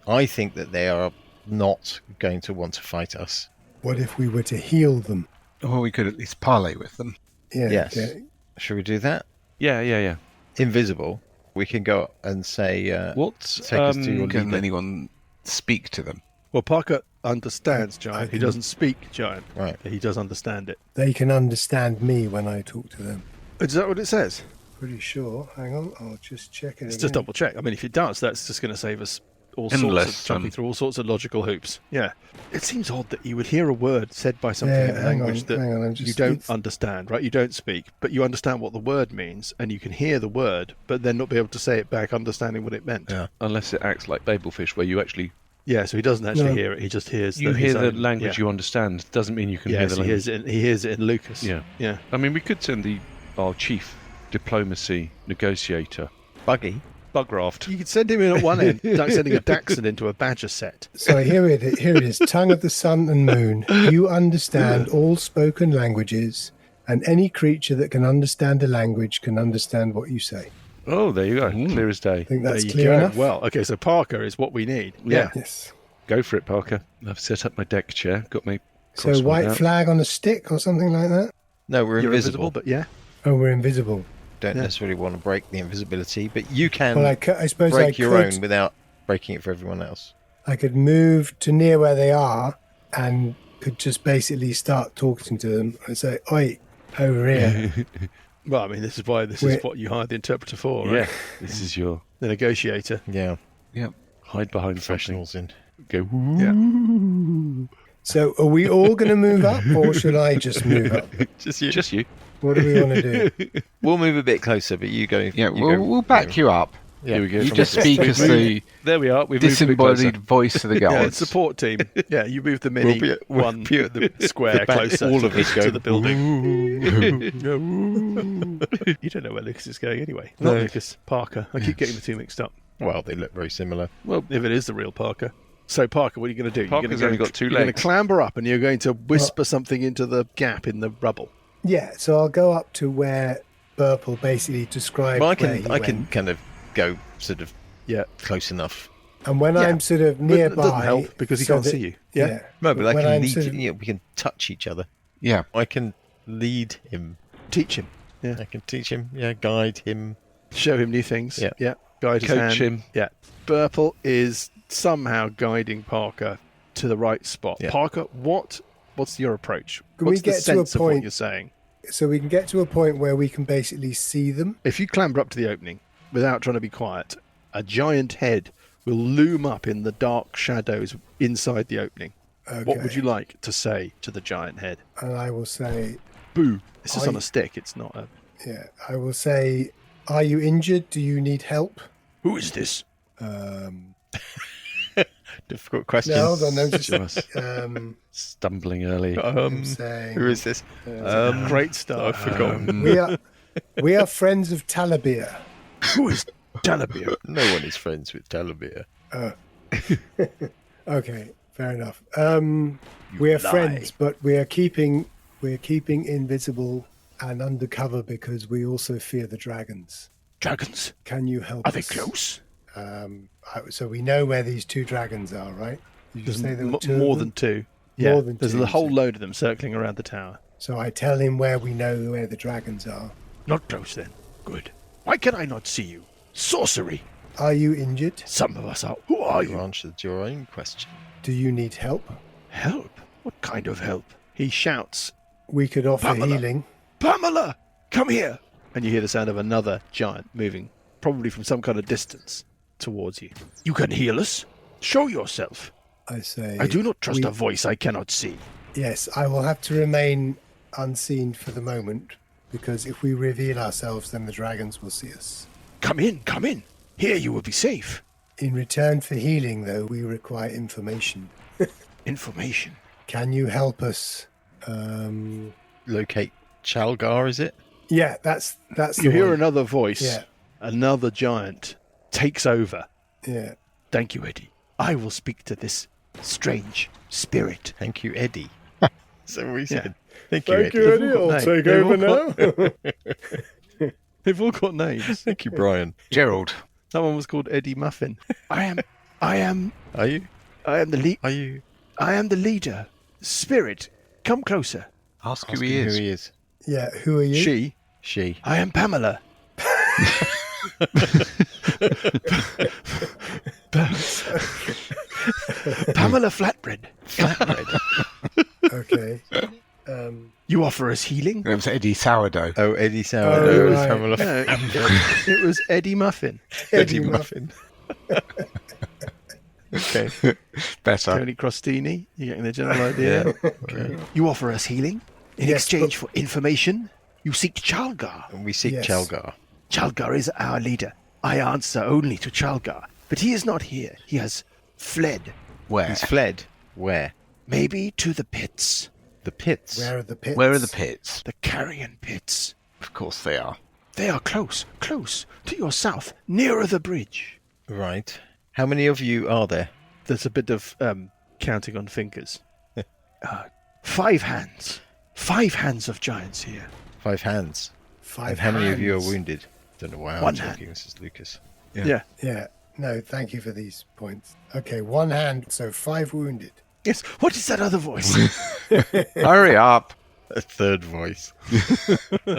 I think that they are not going to want to fight us. What if we were to heal them? Well, we could at least parley with them. Yeah. Yes. yeah. Should we do that? Yeah. Invisible. We can go up and say, What? take us to your Can leader. anyone speak to them? Well, Parker understands giant. He can- doesn't speak giant. Right. He does understand it. They can understand me when I talk to them. Is that what it says? Pretty sure. Hang on, I'll just check it Let's again. just double check. I mean, if it does, that's just going to save us all Endless, sorts of jumping through all sorts of logical hoops. Yeah. It seems odd that you would hear a word said by something in a hang language on, that hang on, I'm you just- don't it's- understand, right? You don't speak, but you understand what the word means, and you can hear the word, but then not be able to say it back, understanding what it meant. Yeah. Unless it acts like Babelfish, where you actually Yeah, so he doesn't actually No. hear it. He just hears. you his hear the own- language yeah. you understand. Doesn't mean you can hear Yes, the he language. hears it in Lucas. Yeah. Yeah. I mean, we could send our chief diplomacy negotiator, Buggy. Bugraft. You could send him in at one end, like sending a Dachshund into a badger set. So here it is. Tongue of the sun and moon. You understand all spoken languages, and any creature that can understand a language can understand what you say. Oh, there you go. Clear as day. I think that's There you clear go. enough. Well, okay, so Parker is what we need. Yeah. Yes. Go for it, Parker. I've set up my deck chair. Got my So crossword white out. flag on a stick or something like that? No, we're You're invisible. invisible, but yeah. Oh, we're invisible. Don't Yeah. necessarily want to break the invisibility, but you can Well, I suppose break I your could. own without breaking it for everyone else. I could move to near where they are and could just basically start talking to them and say, "Oi, over here." Well, I mean, this is why this We're- is what you hired the interpreter for, right? Yeah, this is your The negotiator. Yeah. hide behind something. Professionals in. Go. Yeah. So, are we all going to move up, or should I just move up? Just you. Just you. What do we want to do? We'll move a bit closer, but you go. Yeah, you we'll back you up. Yeah. Here we go. You From just the- speak as the There we are. We've moved a bit disembodied closer. voice of the Yeah, gods. support team. Yeah, you move the mini we'll one be at the square the back. closer All to, of us to go, the building. You don't know where Lucas is going anyway. Not No. Lucas, Parker. I keep getting the two mixed up. Well, they look very similar. Well, if it is the real Parker. So, Parker, what are you going to do? Parker's you're only gonna got two You're going legs. to clamber up and you're going to whisper something into the gap in the rubble. Yeah, so I'll go up to where Burple basically described Well, where he I can went. kind of go sort of Yeah. close enough. And when Yeah, I'm sort of But nearby, it doesn't help because he so can't that- see you. Yeah. No, but I when can I'm lead. sort of- We can touch each other. Yeah. I can lead him. Teach him. I can teach him. Yeah, guide him. Show him new things. Yeah. Guide his Coach hand. him. Yeah. Burple is somehow guiding Parker to the right spot. Yeah. Parker, what's your approach? Can we What's the get to a sense of what point- you're saying? so we can get to a point where we can basically see them. If you clamber up to the opening without trying to be quiet, a giant head will loom up in the dark shadows inside the opening. Okay. What would you like to say to the giant head? And I will say, Boo. This is on a stick. It's not a... yeah, I will say, are you injured? Do you need help? Who is this? Difficult question. No, hold on, no, Just stumbling early. I'm saying, Who is this? Great start. I've forgotten. we are friends of Talabir. Who is Talabir? No one is friends with Talabir. Okay, fair enough. We are friends, but we're keeping invisible and undercover because we also fear the dragons. Dragons? Can you help Are us? they close? So we know where these two dragons are, right? Did you There's say there were two more of them? than two. More Yeah, than there's two, a whole so- load of them circling around the tower. So I tell him where we know where the dragons are. Not close then. Good. Why can I not see you? Sorcery. Are you injured? Some of us are. Who are You you? answered your own question. Do you need help? Help? What kind of help? He shouts, We could offer Pamela. healing. Pamela, come here. And you hear the sound of another giant moving, probably from some kind of distance, towards you. You can heal us? Show yourself. I say. I do not trust a voice I cannot see. Yes, I will have to remain unseen for the moment because if we reveal ourselves, then the dragons will see us. Come in, come in. Here you will be safe. In return for healing, though, we require information. Information. Can you help us? Locate Charlgar, is it? Yeah, that's You the hear one. another voice. Yeah. Another giant takes over. Yeah. Thank you, Eddie. I will speak to this strange spirit. Thank you, Eddie. So we said. Yeah. Thank you, Eddie. They've all I'll got take names. over They've all now. They've all got names. Thank you, Brian. Gerald. Someone was called Eddie Muffin. I am Are you? Are you? I am the leader. Spirit, come closer. Ask Ask who he him is. Who he is. Yeah, who are you? She. I am Pamela. Pamela Flatbread. Okay. You offer us healing? It was Eddie Sourdough. Oh, Eddie Sourdough. Oh, is right. Pamela. No, it was Eddie Muffin. Eddie Muffin. Okay. Better. Tony Crostini. You getting the general idea? Okay. You offer us healing in Yes, exchange for information. You seek Charlgar. And we seek Yes. Charlgar. Charlgar is our leader. I answer only to Charlgar, but he is not here. He has fled. Where? He's fled. Where? Maybe to the pits. The pits. Where are the pits? Where are the pits? The carrion pits. Of course they are. They are close to your south, nearer the bridge. Right. How many of you are there? There's a bit of counting on fingers. 5 hands. 5 hands of giants here. 5 hands. 5 And how many of you are hands. wounded? Don't know why I'm One talking. hand. This is Lucas. Yeah. Yeah. No, thank you for these points. Okay, 1 hand, so 5 wounded. Yes. What is that other voice? Hurry up. A third voice. No,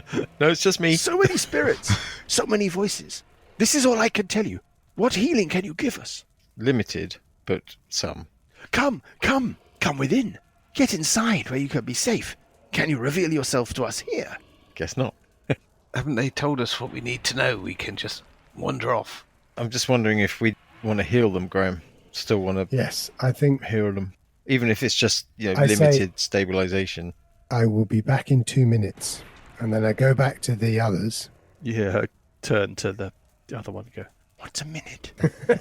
it's just me. So many spirits. So many voices. This is all I can tell you. What healing can you give us? Limited, but some. Come within. Get inside where you can be safe. Can you reveal yourself to us here? Guess not. Haven't they told us what we need to know? We can just wander off. I'm just wondering if we want to heal them, Graham. Still want to Yes, I think heal them. Even if it's just, I say- limited stabilization. I will be back in 2 minutes. And then I go back to the others. Yeah, turn to the other one and go, what's a minute?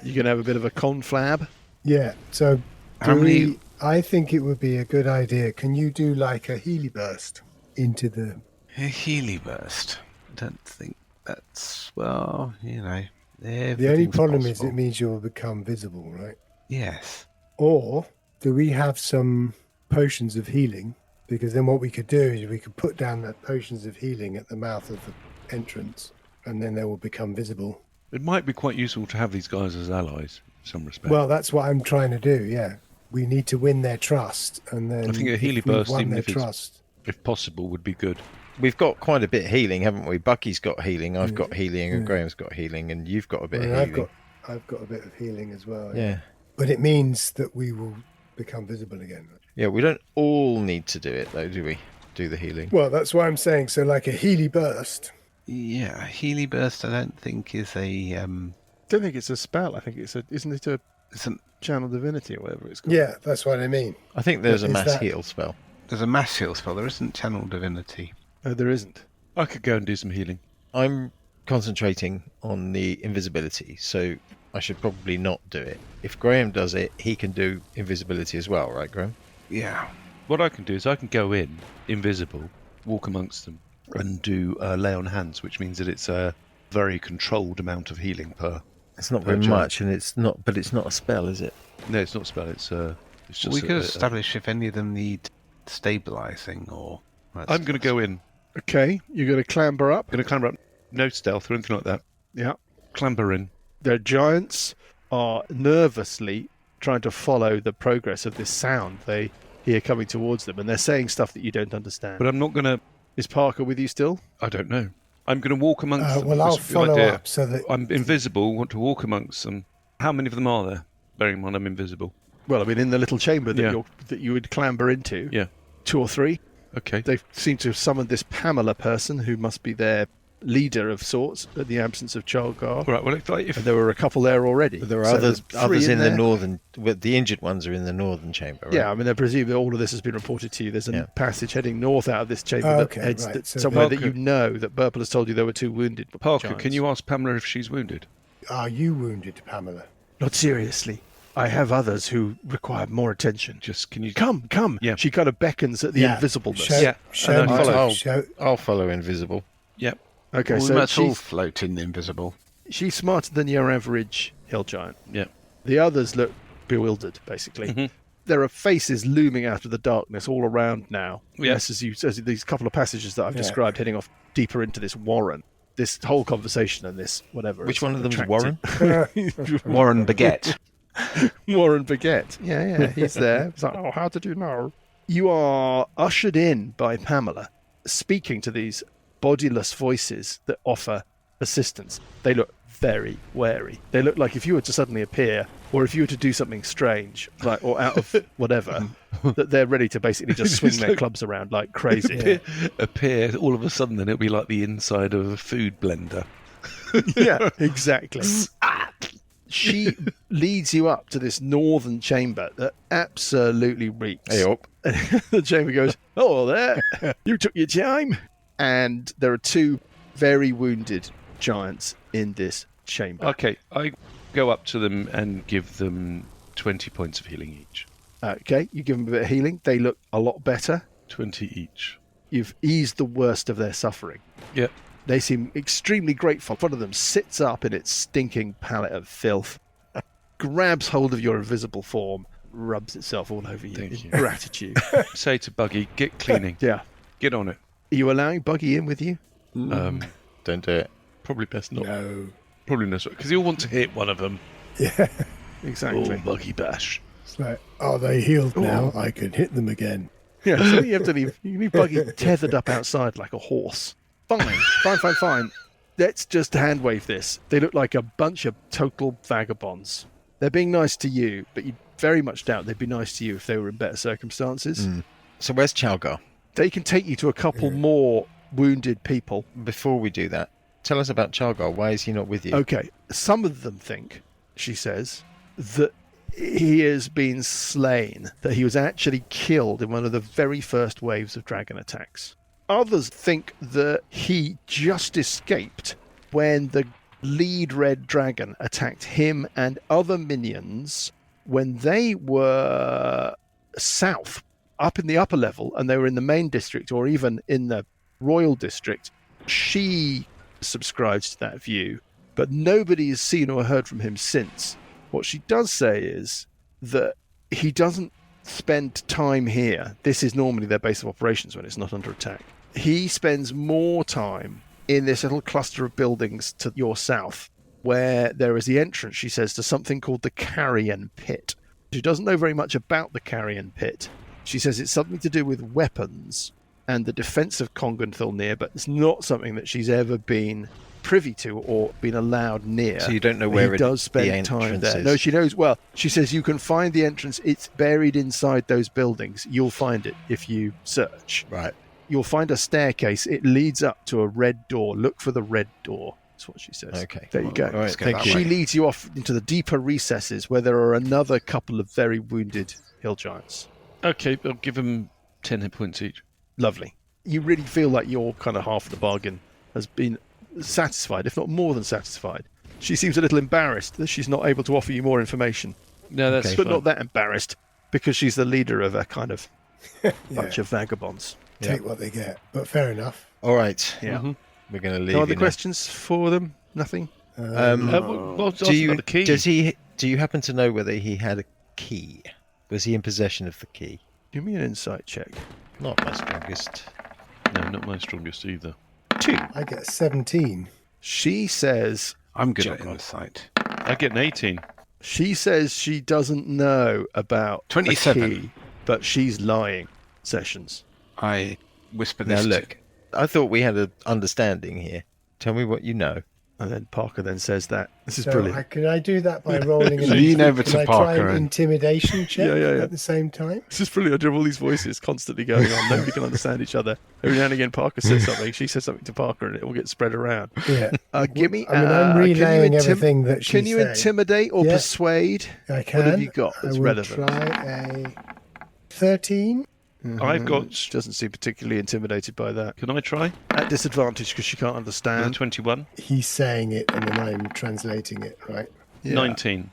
You can have a bit of a conflab. Yeah, so How many- I think it would be a good idea. Can you do like a Healy burst into the... A Healy burst. I don't think that's, well, you know. The only problem is it means you'll become visible, right? Yes. Or do we have some potions of healing? Because then what we could do is we could put down the potions of healing at the mouth of the entrance, and then they will become visible. It might be quite useful to have these guys as allies in some respect. Well, that's what I'm trying to do, yeah. We need to win their trust, and then I think a if Healy we've burst, won even their if it's- trust. if possible, would be good. We've got quite a bit of healing, haven't we? Bucky's got healing, I've Yeah. got healing, and Yeah. Graham's got healing, and you've got a bit And of healing. I've got a bit of healing as well. Yeah. But it means that we will become visible again. Yeah, we don't all need to do it, though, do we? Do the healing. Well, that's why I'm saying. So, like a Healy burst. Yeah, a Healy burst I don't think is a... Don't think it's a spell. I think it's isn't it a Channel Divinity or whatever it's called. Yeah, that's what I mean. I think there's a Is mass that- heal spell. There's a mass heal spell. There isn't Channel Divinity. Oh, there isn't. I could go and do some healing. I'm concentrating on the invisibility, so I should probably not do it. If Graham does it, he can do invisibility as well, right, Graham? Yeah. What I can do is I can go in, invisible, walk amongst them, and do lay on hands, which means that it's a very controlled amount of healing per. It's not very giant. much, and it's not a spell, is it? No, it's not a spell. It's just. We could establish if any of them need stabilizing or. I'm going to go in. Okay, you're going to clamber up. Going to clamber up. No stealth or anything like that. Yeah. Clamber in. The giants are nervously trying to follow the progress of this sound they hear coming towards them, and they're saying stuff that you don't understand. But I'm not going to. Is Parker with you still? I don't know. I'm going to walk amongst them. Well, I'll This would be an follow idea. up so that I'm invisible. Want to walk amongst them. How many of them are there? Bearing in mind I'm invisible. Well, I mean, in the little chamber that Yeah. that you would clamber into. Yeah. 2 or 3. Okay. They seem to have summoned this Pamela person who must be their leader of sorts in the absence of Charlgar. All right. Well, if And there were a couple there already. But there are So others there's 3 in the there. northern. Well, the injured ones are in the northern chamber, right? Yeah, I mean, I presume that all of this has been reported to you. There's a Yeah. passage heading north out of this chamber Oh, that okay, heads right. So somewhere that Parker- you know that Burple has told you there were 2 wounded Parker, giants. can you ask Pamela if she's wounded? are you wounded, Pamela? Not seriously. I have others who require more attention. Just can you? Come. Yeah. She kind of beckons at the Yeah. invisibleness. Show, Yeah, show and me then to- follow. show- I'll follow invisible. Yep. Okay, we so must all she's, float in invisible. she's smarter than your average hill giant. Yeah. The others look bewildered, basically. Mhm. There are faces looming out of the darkness all around now. Yeah. Yes, as these couple of passages that I've Yeah. described heading off deeper into this warren. This whole conversation and this whatever. Which is one of them is attractive. Warren Baguette. Warren Baguette. Yeah, he's there. It's like, oh, how did you know? You are ushered in by Pamela, speaking to these bodiless voices that offer assistance. They look very wary. They look like if you were to suddenly appear, or if you were to do something strange, like or out of whatever, that they're ready to basically just swing their clubs around like crazy. Appear all of a sudden, then it'll be like the inside of a food blender. Yeah, exactly. She leads you up to this northern chamber that absolutely reeks. Hey up. The chamber goes, "Oh, there! You took your time." And there are 2 very wounded giants in this chamber. Okay, I go up to them and give them 20 points of healing each. Okay, you give them a bit of healing. They look a lot better. 20 each. You've eased the worst of their suffering. Yep. They seem extremely grateful. One of them sits up in its stinking pallet of filth, grabs hold of your invisible form, rubs itself all over you Thank in you. gratitude. Say to Buggy, get cleaning. Yeah. Get on it. Are you allowing Buggy in with you? Um, Don't do it. probably best not. No. Probably not, because you'll want to hit one of them. Yeah. Exactly. Oh, Buggy bash. It's like, are they healed now? I can hit them again. Yeah, so you have to leave. You leave Buggy tethered up outside like a horse. Fine. Let's just hand wave this. They look like a bunch of total vagabonds. They're being nice to you, but you very much doubt they'd be nice to you if they were in better circumstances. So where's Charlgar? They can take you to a couple more wounded people. Before we do that, tell us about Charlgar. Why is he not with you? Okay, some of them think, she says, that he has been slain, that he was actually killed in one of the very first waves of dragon attacks. Others think that he just escaped when the lead red dragon attacked him and other minions when they were south, up in the upper level, and they were in the main district or even in the royal district. She subscribes to that view, but nobody has seen or heard from him since. What she does say is that he doesn't spend time here. This is normally their base of operations when it's not under attack. He spends more time in this little cluster of buildings to your south, where there is the entrance, she says, to something called the Carrion Pit. She doesn't know very much about the Carrion Pit. She says it's something to do with weapons and the defense of Conganthulnir, but it's not something that she's ever been privy to or been allowed near. So you don't know But where he does spend the time entrance there. is? No, she knows. Well, she says you can find the entrance. It's buried inside those buildings. You'll find it if you search. Right. You'll find a staircase. It leads up to a red door. Look for the red door. That's what she says. Okay. There you go. All right, thank She you. leads you off into the deeper recesses where there are another couple of very wounded hill giants. Okay, I'll give them 10 hit points each. Lovely. You really feel like your kind of half of the bargain has been satisfied, if not more than satisfied. She seems a little embarrassed that she's not able to offer you more information. No, that's But fine. not that embarrassed, because she's the leader of a kind of bunch of vagabonds. Take what they get. But fair enough. All right. Yeah. We're going to leave. No other you now. questions for them? Nothing? Well, Do you? the key. Do you happen to know whether he had a key? Was he in possession of the key? Give me an insight check. Not my strongest. No, not my strongest either. 2. I get 17. She says I'm good at Jump on. insight. I get an 18. she doesn't know about the 27. key, but she's lying. Sessions. I whisper Now this. look, I thought we had an understanding here. Tell me what you know. And then Parker then says that. This is So brilliant. can I do that by rolling an Lean over can to I Parker try an and- intimidation check Yeah. at the same time? This is brilliant. I do have all these voices constantly going on. Nobody can understand each other. Every now and again, Parker says something. She says something to Parker, and it all gets spread around. Yeah. Give me. I mean, I'm relaying everything that she's Can you saying. intimidate or Yeah. persuade? I can. What have you got that's I will relevant? try a 13. I've got. She doesn't seem particularly intimidated by that. Can I try? At disadvantage because she can't understand. 21. He's saying it and then I'm translating it, right? Yeah. 19.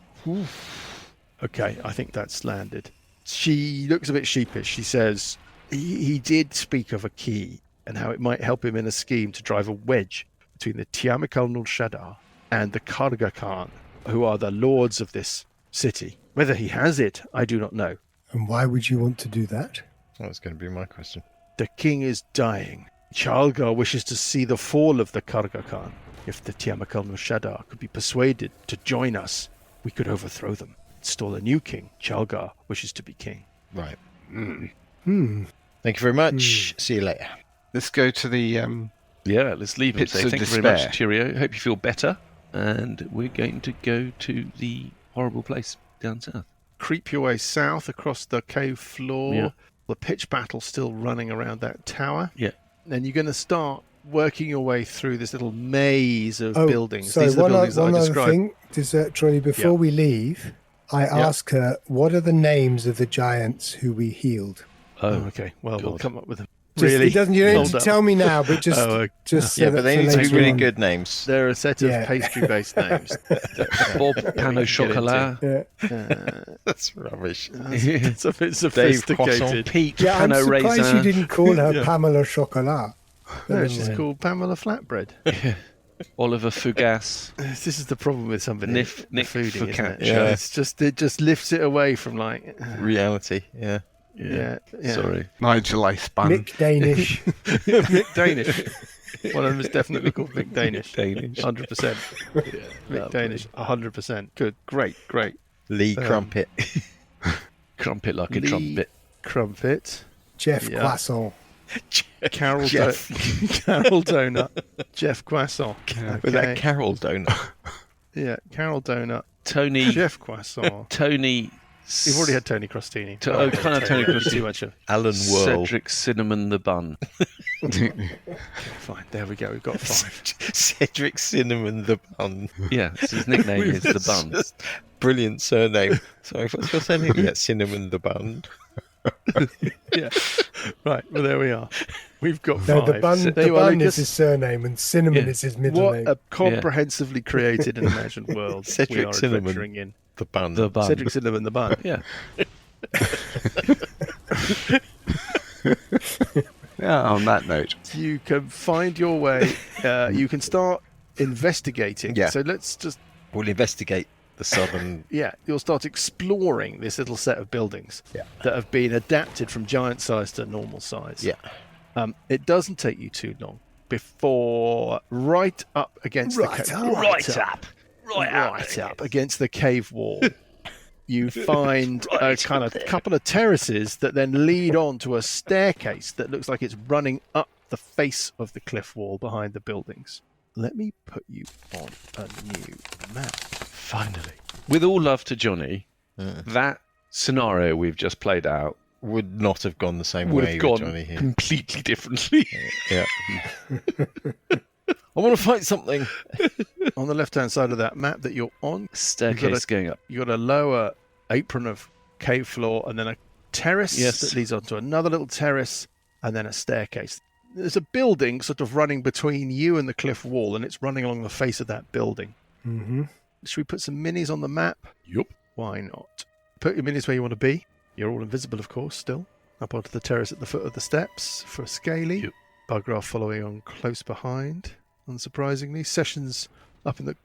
Okay, I think that's landed. She looks a bit sheepish. She says he did speak of a key and how it might help him in a scheme to drive a wedge between the Tiamakal Nul Shadar and the Charlgar Khan, who are the lords of this city. Whether he has it, I do not know. And why would you want to do that? That's going to be my question. The king is dying. Charlgar wishes to see the fall of the Charlgar Khan. If the Tiamakal Nul Shadar could be persuaded to join us, we could overthrow them. Install a new king. Charlgar wishes to be king. Right. Hmm. Thank you very much. See you later. Let's go to the. Yeah, let's leave him. Pits Say of thank you very despair. much. Cheerio. Hope you feel better. And we're going to go to the horrible place down south. Creep your way south across the cave floor. Yeah. The pitch battle's still running around that tower. Yeah. Then you're going to start working your way through this little maze of buildings. So These are the one, buildings that one I other described. thing, Dessert Trolley, before we leave, I ask her, what are the names of the giants who we healed? Oh, okay. Well, we'll God. come up with them. Just, Really? it doesn't, you don't Hold need to up. tell me now, but just, Oh, okay. just so Yeah, that but they for need to be later really on. good names. They're a set of Yeah. pastry-based names. Bob Pan au chocolat. Yeah. That's rubbish. It's a bit Dave Croissant. sophisticated. Peach Yeah, I'm Pan au surprised raisin. you didn't call her Yeah. Pamela Chocolat. No, she's Yeah. called Pamela Flatbread. Oliver Fugass. This is the problem with somebody. Nick foodie, isn't it? Focaccia. Yeah. It's just it just lifts it away from like Reality. Yeah. yeah. Sorry. Nigel I spun. Nick Danish. Mick Danish. One of them is definitely called Mick Danish. Danish. 100%. Mick Danish. 100%. Good. Great. Lee Crumpet. Crumpet like a Lee trumpet. Crumpet. Jeff Yeah. Croissant. Carol Jeff. Carol Donut. Jeff Croissant. With that Carol donut. Yeah, Carol Donut. Tony. Jeff Croissant. Tony. You've already had Tony Crostini. Kind of Tony Crostini. Too much of. Alan Whirl. Cedric Cinnamon the Bun. Fine. There we go. We've got 5. Cedric Cinnamon the Bun. Yeah, his nickname is the Bun. Just brilliant surname. Sorry, what's your surname? Yeah, Cinnamon the Bun. Yeah. Right. Well, there we are. We've got 5. No, the bun, There the you are, bun Lucas. is his surname and cinnamon Yeah. is his middle What name. a comprehensively created and imagined world Cedric we are Cinnamon. adventuring in. The Bun. The Bun. Cedric Cinnamon the bun. Yeah. Yeah, on that note. You can find your way. You can start investigating. Yeah. So let's just We'll investigate the southern. you'll start exploring this little set of buildings Yeah. that have been adapted from giant size to normal size. Yeah. It doesn't take you too long before right up against Right the up. right up against the cave wall. You find a kind of couple of terraces that then lead on to a staircase that looks like it's running up the face of the cliff wall behind the buildings. Let me put you on a new map. Finally. With all love to Johnny, that scenario we've just played out Would not have gone the same would way have with gone Johnny here. completely differently. Yeah. I want to fight something. On the left-hand side of that map that you're on, Staircase going up. you've got a lower apron of cave floor and then a terrace Yes. that leads onto another little terrace and then a staircase. There's a building sort of running between you and the cliff wall, and it's running along the face of that building. Mm-hmm. Should we put some minis on the map? Yup. Why not? Put your minis where you want to be. You're all invisible, of course, still. Up onto the terrace at the foot of the steps for Scaly. Yep. Buggraph following on close behind, unsurprisingly. Sessions up in the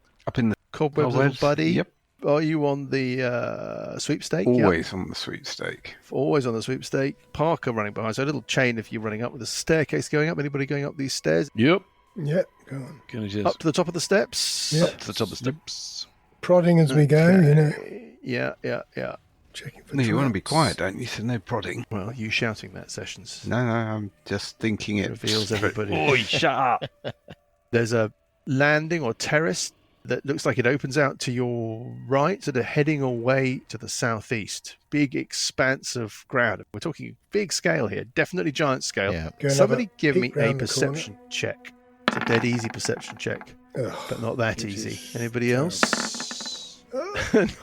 cobwebs, little buddy. Yep. Are you on the sweepstake? Always on the sweepstake. Always on the sweepstake. Parker running behind. So a little chain of you running up with a staircase going up. Anybody going up these stairs? Yep. Yeah, go on. Can I just Up to the top of the steps? Yeah. up to the top of the steps? Prodding as we go, you know. Yeah. Checking for No, you want to be traps. quiet, don't you? So no prodding. Well, you shouting that, Sessions. No, I'm just thinking it Reveals everybody. Oi, shut up. There's a landing or terrace that looks like it opens out to your right, sort of heading away to the southeast. Big expanse of ground. We're talking big scale here, definitely giant scale. Yeah. Go and Somebody have a give me peek a round the perception check. It's a dead easy perception check, corner. Ugh, but not that which easy. is Anybody terrible. else?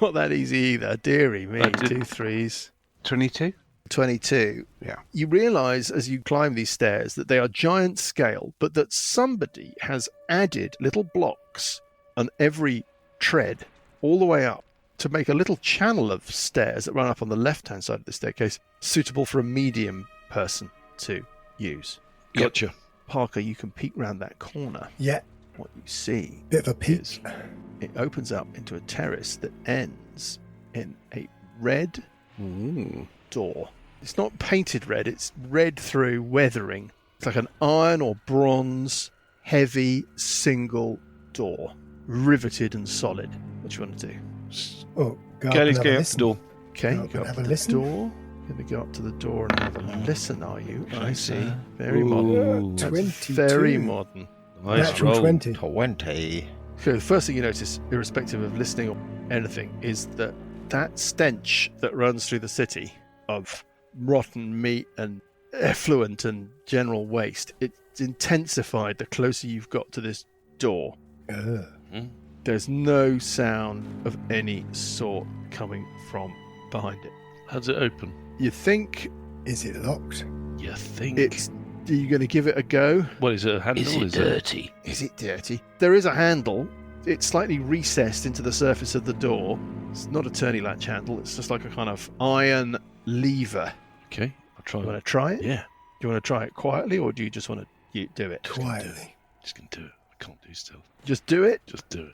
Not that easy either. Deary me. I did- 2 3s. 22? 22. Yeah. You realise as you climb these stairs that they are giant scale, but that somebody has added little blocks on every tread all the way up to make a little channel of stairs that run up on the left-hand side of the staircase, suitable for a medium person to use. Gotcha. Parker, you can peek round that corner. Yeah, What you see bit of a peek. is it opens up into a terrace that ends in a red door. It's not painted red, it's red through weathering. It's like an iron or bronze heavy single door, riveted and solid. What do you want to do? Oh, go Kelly's up and have going a up listen. the door. Okay, Go you up go and up have to a the listen. door. You're going to go up to the door and have a listen, are you? I see. Ooh. Very modern. That's 22. very modern. Nice Natural roll. 20. 20. So the first thing you notice, irrespective of listening or anything, is that stench that runs through the city of rotten meat and effluent and general waste, it's intensified the closer you've got to this door. Ugh. There's no sound of any sort coming from behind it. How's it open? You think Is it locked? You think? are you going to give it a go? What is it? A handle? Is it dirty? Is it dirty? There is a handle. It's slightly recessed into the surface of the door. It's not a turny latch handle. It's just like a kind of iron lever. Okay, I'll try You want that. to try it? Yeah, Do you want to try it quietly, or do you just want to do it? Quietly. just gonna do it. I can't do stealth. Just do it. Just do it.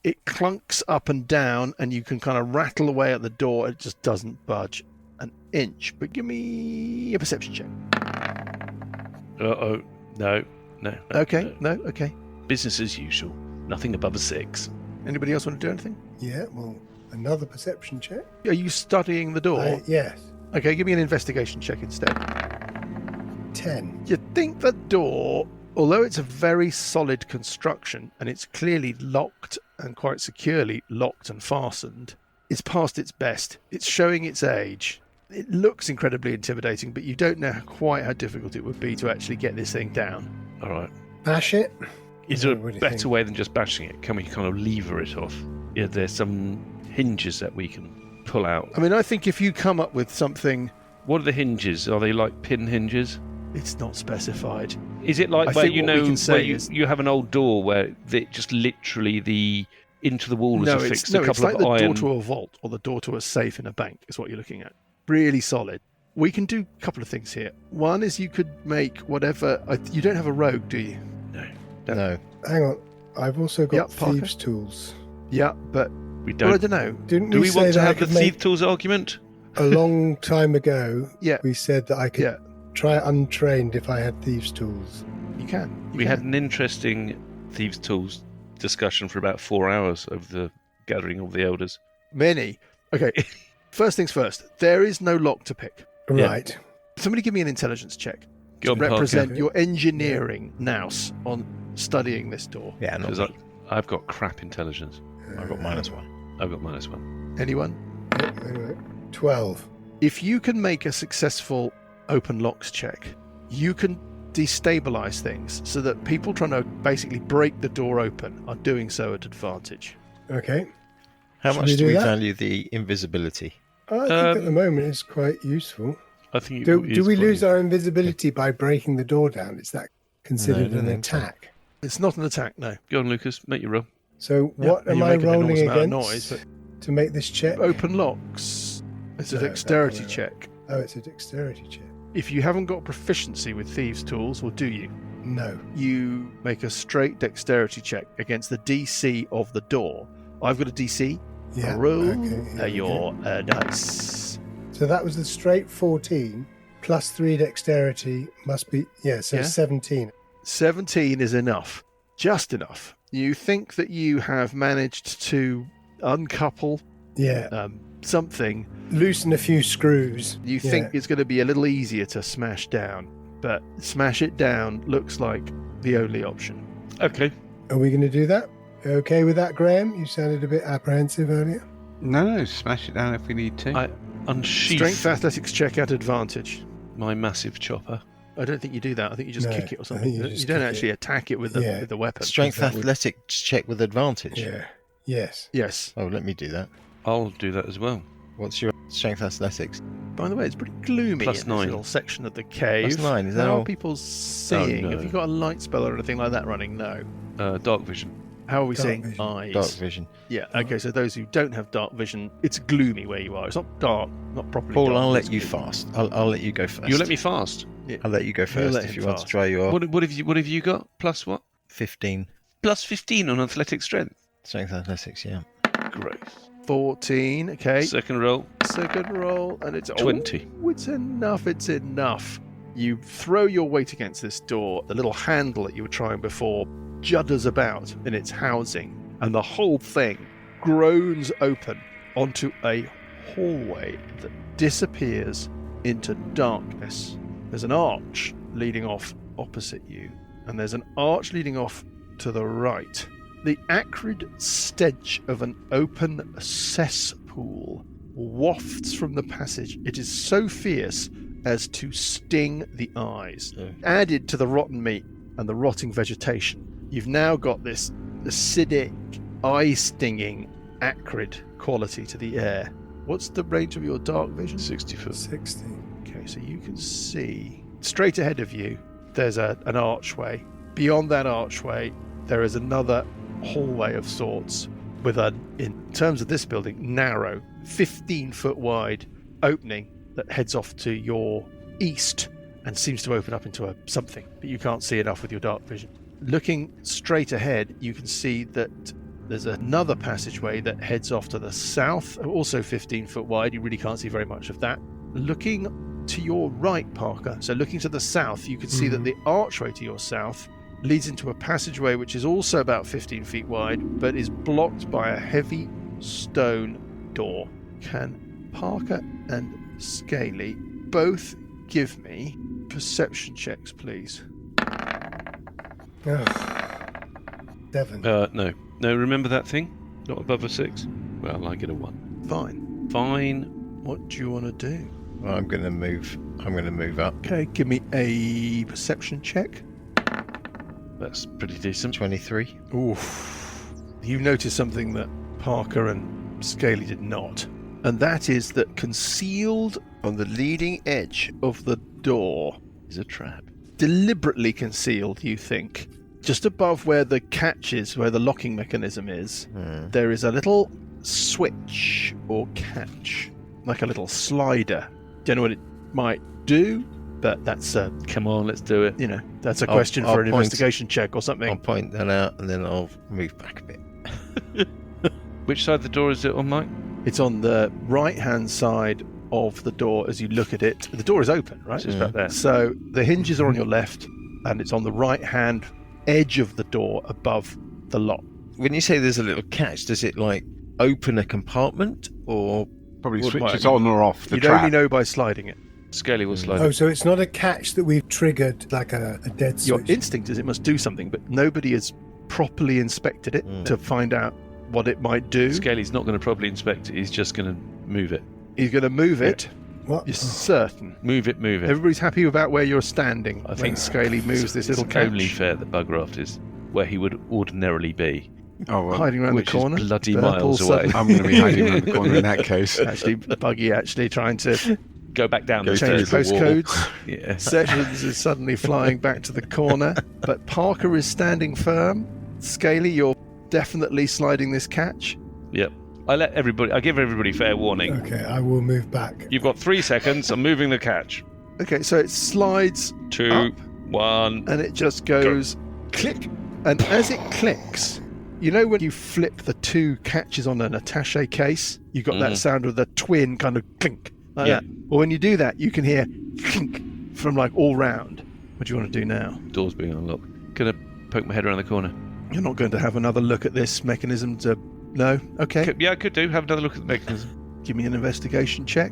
It clunks up and down, and you can kind of rattle away at the door. It just doesn't budge an inch. But give me a perception check. Uh-oh. No. Okay. No. Okay. Business as usual. Nothing above a 6. Anybody else want to do anything? Yeah, well, another perception check. Are you studying the door? Yes. Okay. Give me an investigation check instead. 10. You think the door, although it's a very solid construction and it's clearly locked and quite securely locked and fastened, it's past its best. It's showing its age. It looks incredibly intimidating, but you don't know quite how difficult it would be to actually get this thing down. All right. Bash it. Is there a What do you better think? way than just bashing it? Can we kind of lever it off? Yeah, there's some hinges that we can pull out. I mean, I think if you come up with something, What are the hinges? Are they like pin hinges? it's not specified. Is it like I where think you what we know can say where is- you have an old door where it just literally the into the wall is No, affixed it's a couple like of the iron. door to a vault or the door to a safe in a bank is what you're looking at. Really solid. We can do a couple of things here. One is you could make whatever... You don't have a rogue, do you? No. Hang on. I've also got Yeah, Parker. thieves' tools. Yeah, but... We Well, I don't. don't know. Didn't Do we say want to that I have the could make thief tools argument? a long time ago? Yeah. We said that I could Yeah, try untrained if I had thieves' tools. you can. You We can. had an interesting thieves tools discussion for about 4 hours over the gathering of the elders. Many. Okay, first things first. There is no lock to pick. Yeah. Right. Somebody give me an intelligence check Go to on, represent Parker. your engineering nous on studying this door. Yeah, not Because me. I've got crap intelligence. I've got -1. I've got -1. Anyone? Anyway, 12. If you can make a successful open locks check, you can destabilize things so that people trying to basically break the door open are doing so at advantage. Okay. How Should much we do do we that? value the invisibility? I think at the moment it's quite useful. I think Do we lose our invisibility by breaking the door down? Is that considered No, I don't an think so. attack? It's not an attack, no. Go on, Lucas. Make your roll. So what am you're I making an rolling enormous against amount of noise, but to make this check? open locks. It's a No, dexterity no. check. Oh, it's a dexterity check. If you haven't got proficiency with thieves' tools, or do you? No. You make a straight dexterity check against the DC of the door. I've got a DC. Yeah. Roll Okay, here we your go. dice. So that was the straight 14 plus 3 dexterity must be, Yeah. 17. 17 is enough. Just enough. You think that you have managed to uncouple Yeah. something. Loosen a few screws. You think it's going to be a little easier to smash down, but smash it down looks like the only option. Okay. Are we going to do that? Okay with that, Graham? You sounded a bit apprehensive earlier. No, smash it down if we need to. I unsheath Strength athletics check at advantage. my massive chopper. I don't think you do that. I think you just No, kick it or I something. think you You, just don't kick actually it. attack it with the Yeah. with the weapon. Strength That would- athletics check with advantage. Yeah. Yes. Yes. Oh, let me do that. I'll do that as well. What's your strength athletics? By the way, it's pretty gloomy Plus in 9. this little section of the cave. Plus 9, is that How all? are people seeing? Oh, no. Have you got a light spell or anything like that running? No. Dark vision. How are we Dark seeing vision. eyes? Dark vision. Yeah. Okay. So those who don't have dark vision, it's gloomy where you are. It's not dark, not properly. Paul, dark, I'll but let it's you gloomy. fast. I'll let you go first. You let me fast. I'll let you go first let if him you want to fast. try your What have you got? Plus what? 15 Plus 15 on athletic strength. strength athletics. Yeah. Great. 14. Okay. Second roll. Second roll, and it's 20. Oh, it's enough. It's enough. You throw your weight against this door. The little handle that you were trying before judders about in its housing, and the whole thing groans open onto a hallway that disappears into darkness. There's an arch leading off opposite you, and there's an arch leading off to the right. The acrid stench of an open cesspool wafts from the passage. It is so fierce as to sting the eyes. Added to the rotten meat and the rotting vegetation, you've now got this acidic, eye-stinging, acrid quality to the air. What's the range of your dark vision? 60 foot. 60. Okay, so you can see straight ahead of you, there's an archway. Beyond that archway, there is another hallway of sorts with in terms of this building, narrow, 15-foot wide opening that heads off to your east and seems to open up into something, but you can't see enough with your dark vision. Looking straight ahead, you can see that there's another passageway that heads off to the south, also 15-foot wide. You really can't see very much of that. Looking to your right, Parker, so looking to the south, you can see that the archway to your south leads into a passageway which is also about 15 feet wide, but is blocked by a heavy stone door. Can Parker and Scaly both give me perception checks, please? Oh. 7. No. No, remember that thing? Not above a 6? Well, I get a 1. Fine. Fine. What do you want to do? Well, I'm going to move up. Okay, give me a perception check. That's pretty decent. 23. Oof. You notice something that Parker and Scaly did not, and that is that concealed on the leading edge of the door Is a trap. deliberately concealed, you think, just above where the catch is, where the locking mechanism is, there is a little switch or catch, like a little slider. Don't know what it might do, but that's Come on, let's do it. that's a I'll- question I'll for an point- investigation check or I'll something. point that out and then I'll move back a bit. Which side of the door is it on, Mike? It's on the right-hand side of the door as you look at it. The door is open, right? So it's about there. So the hinges are on your left, and it's on the right-hand edge of the door above the lock. When you say there's a little catch, does it like open a compartment or Probably Well, switches well, on or off the You'd trap. only know by sliding it. Scaly will slide Oh, it. so it's not a catch that we've triggered like a dead Your switch. instinct is it must do something, but nobody has properly inspected it to find out what it might do. Scaly's not going to properly inspect it. He's just going to move it. He's going to move it. What? You're certain. Move it. Everybody's happy about where you're standing. I think Scaly moves this little catch. only fair that Bugraft is where he would ordinarily be. Oh, well, Hiding around the which corner. is bloody Purple miles away. suddenly- I'm going to be hiding around the corner in that case. Actually, Buggy actually trying to Go back down Go the change through stairs. the wall. postcodes. Yeah. Sessions is suddenly flying back to the corner, but Parker is standing firm. Scaly, you're definitely sliding this catch. Yep. I give everybody fair warning. Okay, I will move back. You've got 3 seconds. I'm moving the catch. Okay, so it slides 2, up. 1. and it just goes click. And as it clicks, you know when you flip the 2 catches on an attaché case, you got that sound of the twin kind of clink. Like Yeah. that. Well, when you do that, you can hear clink from like all round. What do you want to do now? Door's being unlocked. Gonna poke my head around the corner. You're not going to have another look at this mechanism to... No? Okay. Yeah, I could do. Have another look at the mechanism. Give me an investigation check.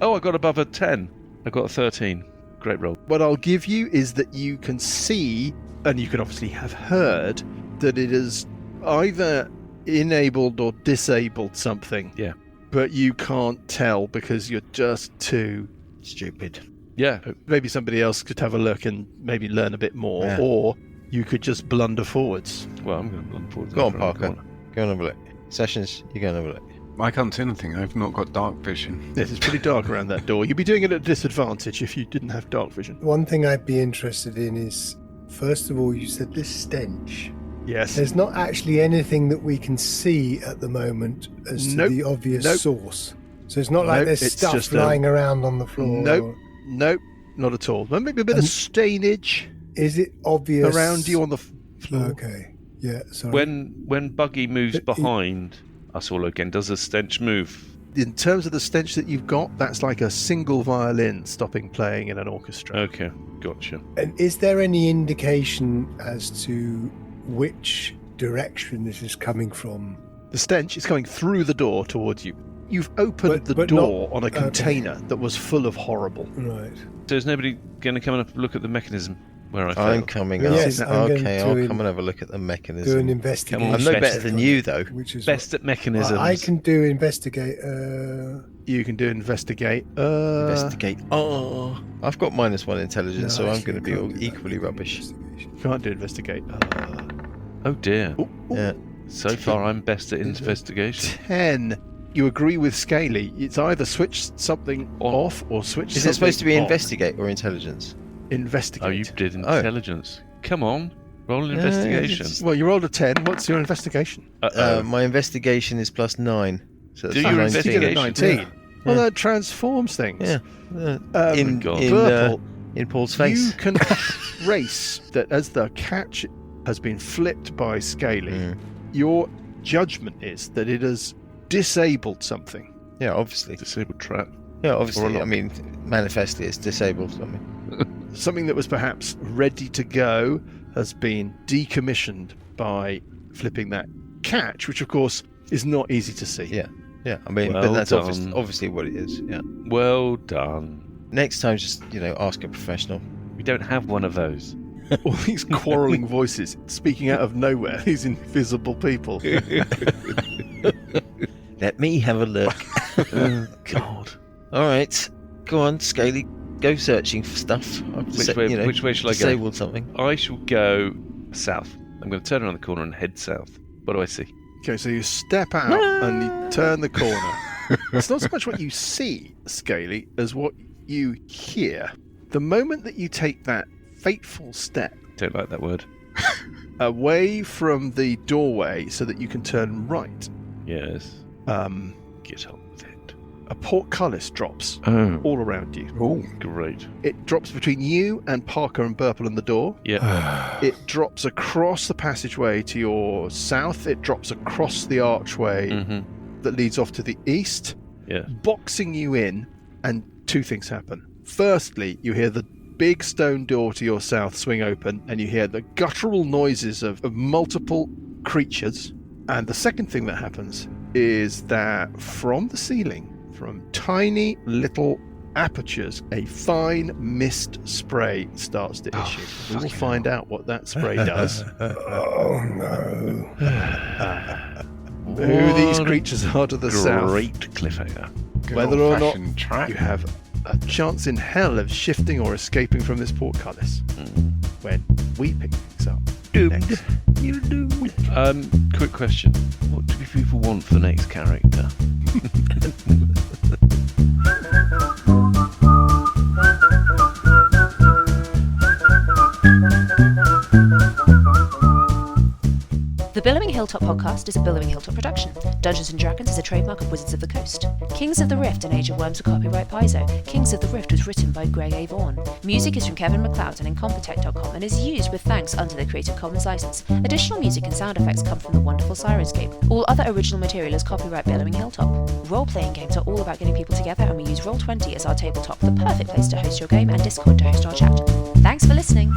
Oh, I got above a 10. I got a 13. Great roll. What I'll give you is that you can see, and you can obviously have heard, that it has either enabled or disabled something. Yeah. But you can't tell because you're just too... Stupid. Yeah. Maybe somebody else could have a look and maybe learn a bit more, Yeah. or you could just blunder forwards. Well, I'm going to run forward. Go on, Parker. Go and have a look. Sessions, you go and have a look. I can't see anything. I've not got dark vision. Yes, it's pretty dark around that door. You'd be doing it at a disadvantage if you didn't have dark vision. One thing I'd be interested in is, first of all, you said this stench. Yes. There's not actually anything that we can see at the moment as Nope. to the obvious Nope. source. So it's not like Nope, there's it's stuff just lying around on the floor. Nope. Nope, not at all. Well, maybe a bit of And- stainage Is it obvious around you on the floor. Okay. Yeah. Sorry. When Buggy moves But he- behind us all again, does the stench move? In terms of the stench that you've got, that's like a single violin stopping playing in an orchestra. Okay, gotcha. And is there any indication as to which direction this is coming from? The stench is coming through the door towards you. You've opened the But door not- on a okay. container that was full of horrible. Right. So is nobody going to come and look at the mechanism where I I'm failed? coming Yes, up. I'm going Okay, to I'll in- come and have a look at the Do an mechanism. investigation. I'm no Best- better than you, though. Which is Best at mechanisms. I can do investigate. You can do investigate. Investigate. Oh, I've got -1 intelligence, so no, I'm actually, going to I be can't all do that. equally rubbish. Investigation. Can't do investigate. Oh dear. Ooh, ooh. Yeah. So far, I'm best at investigation. 10. You agree with Scaly. It's either switch something off or switch Is something it supposed to be on. investigate or intelligence? Investigate. Oh, you did Oh. intelligence. Come on, roll an Yeah, investigation. it's- Well, you rolled a 10. What's your investigation? My investigation is +9. So that's Do your 19. You get a investigation. 19. Well, Yeah. that transforms things. Yeah. In God. Purple, in Paul's face. you can trace that as the catch has been flipped by Scaly, Mm. your judgment is that it has disabled something. Yeah, obviously. Disabled trap. Yeah, Or a obviously. lock. I mean, manifestly, it's disabled. I mean, Something that was perhaps ready to go has been decommissioned by flipping that catch, which of course is not easy to see. Yeah. yeah. I mean, Well but that's done. obviously what it is. Yeah. Well done. Next time, just ask a professional. We don't have one of those. All these quarrelling voices speaking out of nowhere, these invisible people. Let me have a look. Oh, God. All right, go on, Scaly. Go searching for stuff. I've Which way shall I go? disabled something. I shall go south. I'm going to turn around the corner and head south. What do I see? Okay, so you step out and you turn the corner. It's not so much what you see, Scaly, as what you hear. The moment that you take that fateful step Don't like that word. away from the doorway so that you can turn right, Yes. Get on with it. a portcullis drops Oh, all around you. Oh, great. It drops between you and Parker and Burple and the door. Yeah. It drops across the passageway to your south. It drops across the archway Mm-hmm. that leads off to the east, Yeah. boxing you in, and two things happen. Firstly, you hear the big stone door to your south swing open, and you hear the guttural noises of multiple creatures. And the second thing that happens is that from the ceiling, from tiny little apertures, a fine mist spray starts to issue. We will find out what that spray does. Oh no. who these creatures are to the south. Great cliffhanger. Whether or not Old-fashioned track. you have a chance in hell of shifting or escaping from this portcullis when we pick things up. Doomed. You're doomed. Quick question. What do people want for the next character? The Billowing Hilltop podcast is a Billowing Hilltop production. Dungeons & Dragons is a trademark of Wizards of the Coast. Kings of the Rift and Age of Worms are copyright Paizo. Kings of the Rift was written by Greg A. Vaughan. Music is from Kevin MacLeod and Incompetech.com and is used with thanks under the Creative Commons license. Additional music and sound effects come from the wonderful Sirenscape. All other original material is copyright Billowing Hilltop. Role-playing games are all about getting people together, and we use Roll20 as our tabletop, the perfect place to host your game, and Discord to host our chat. Thanks for listening.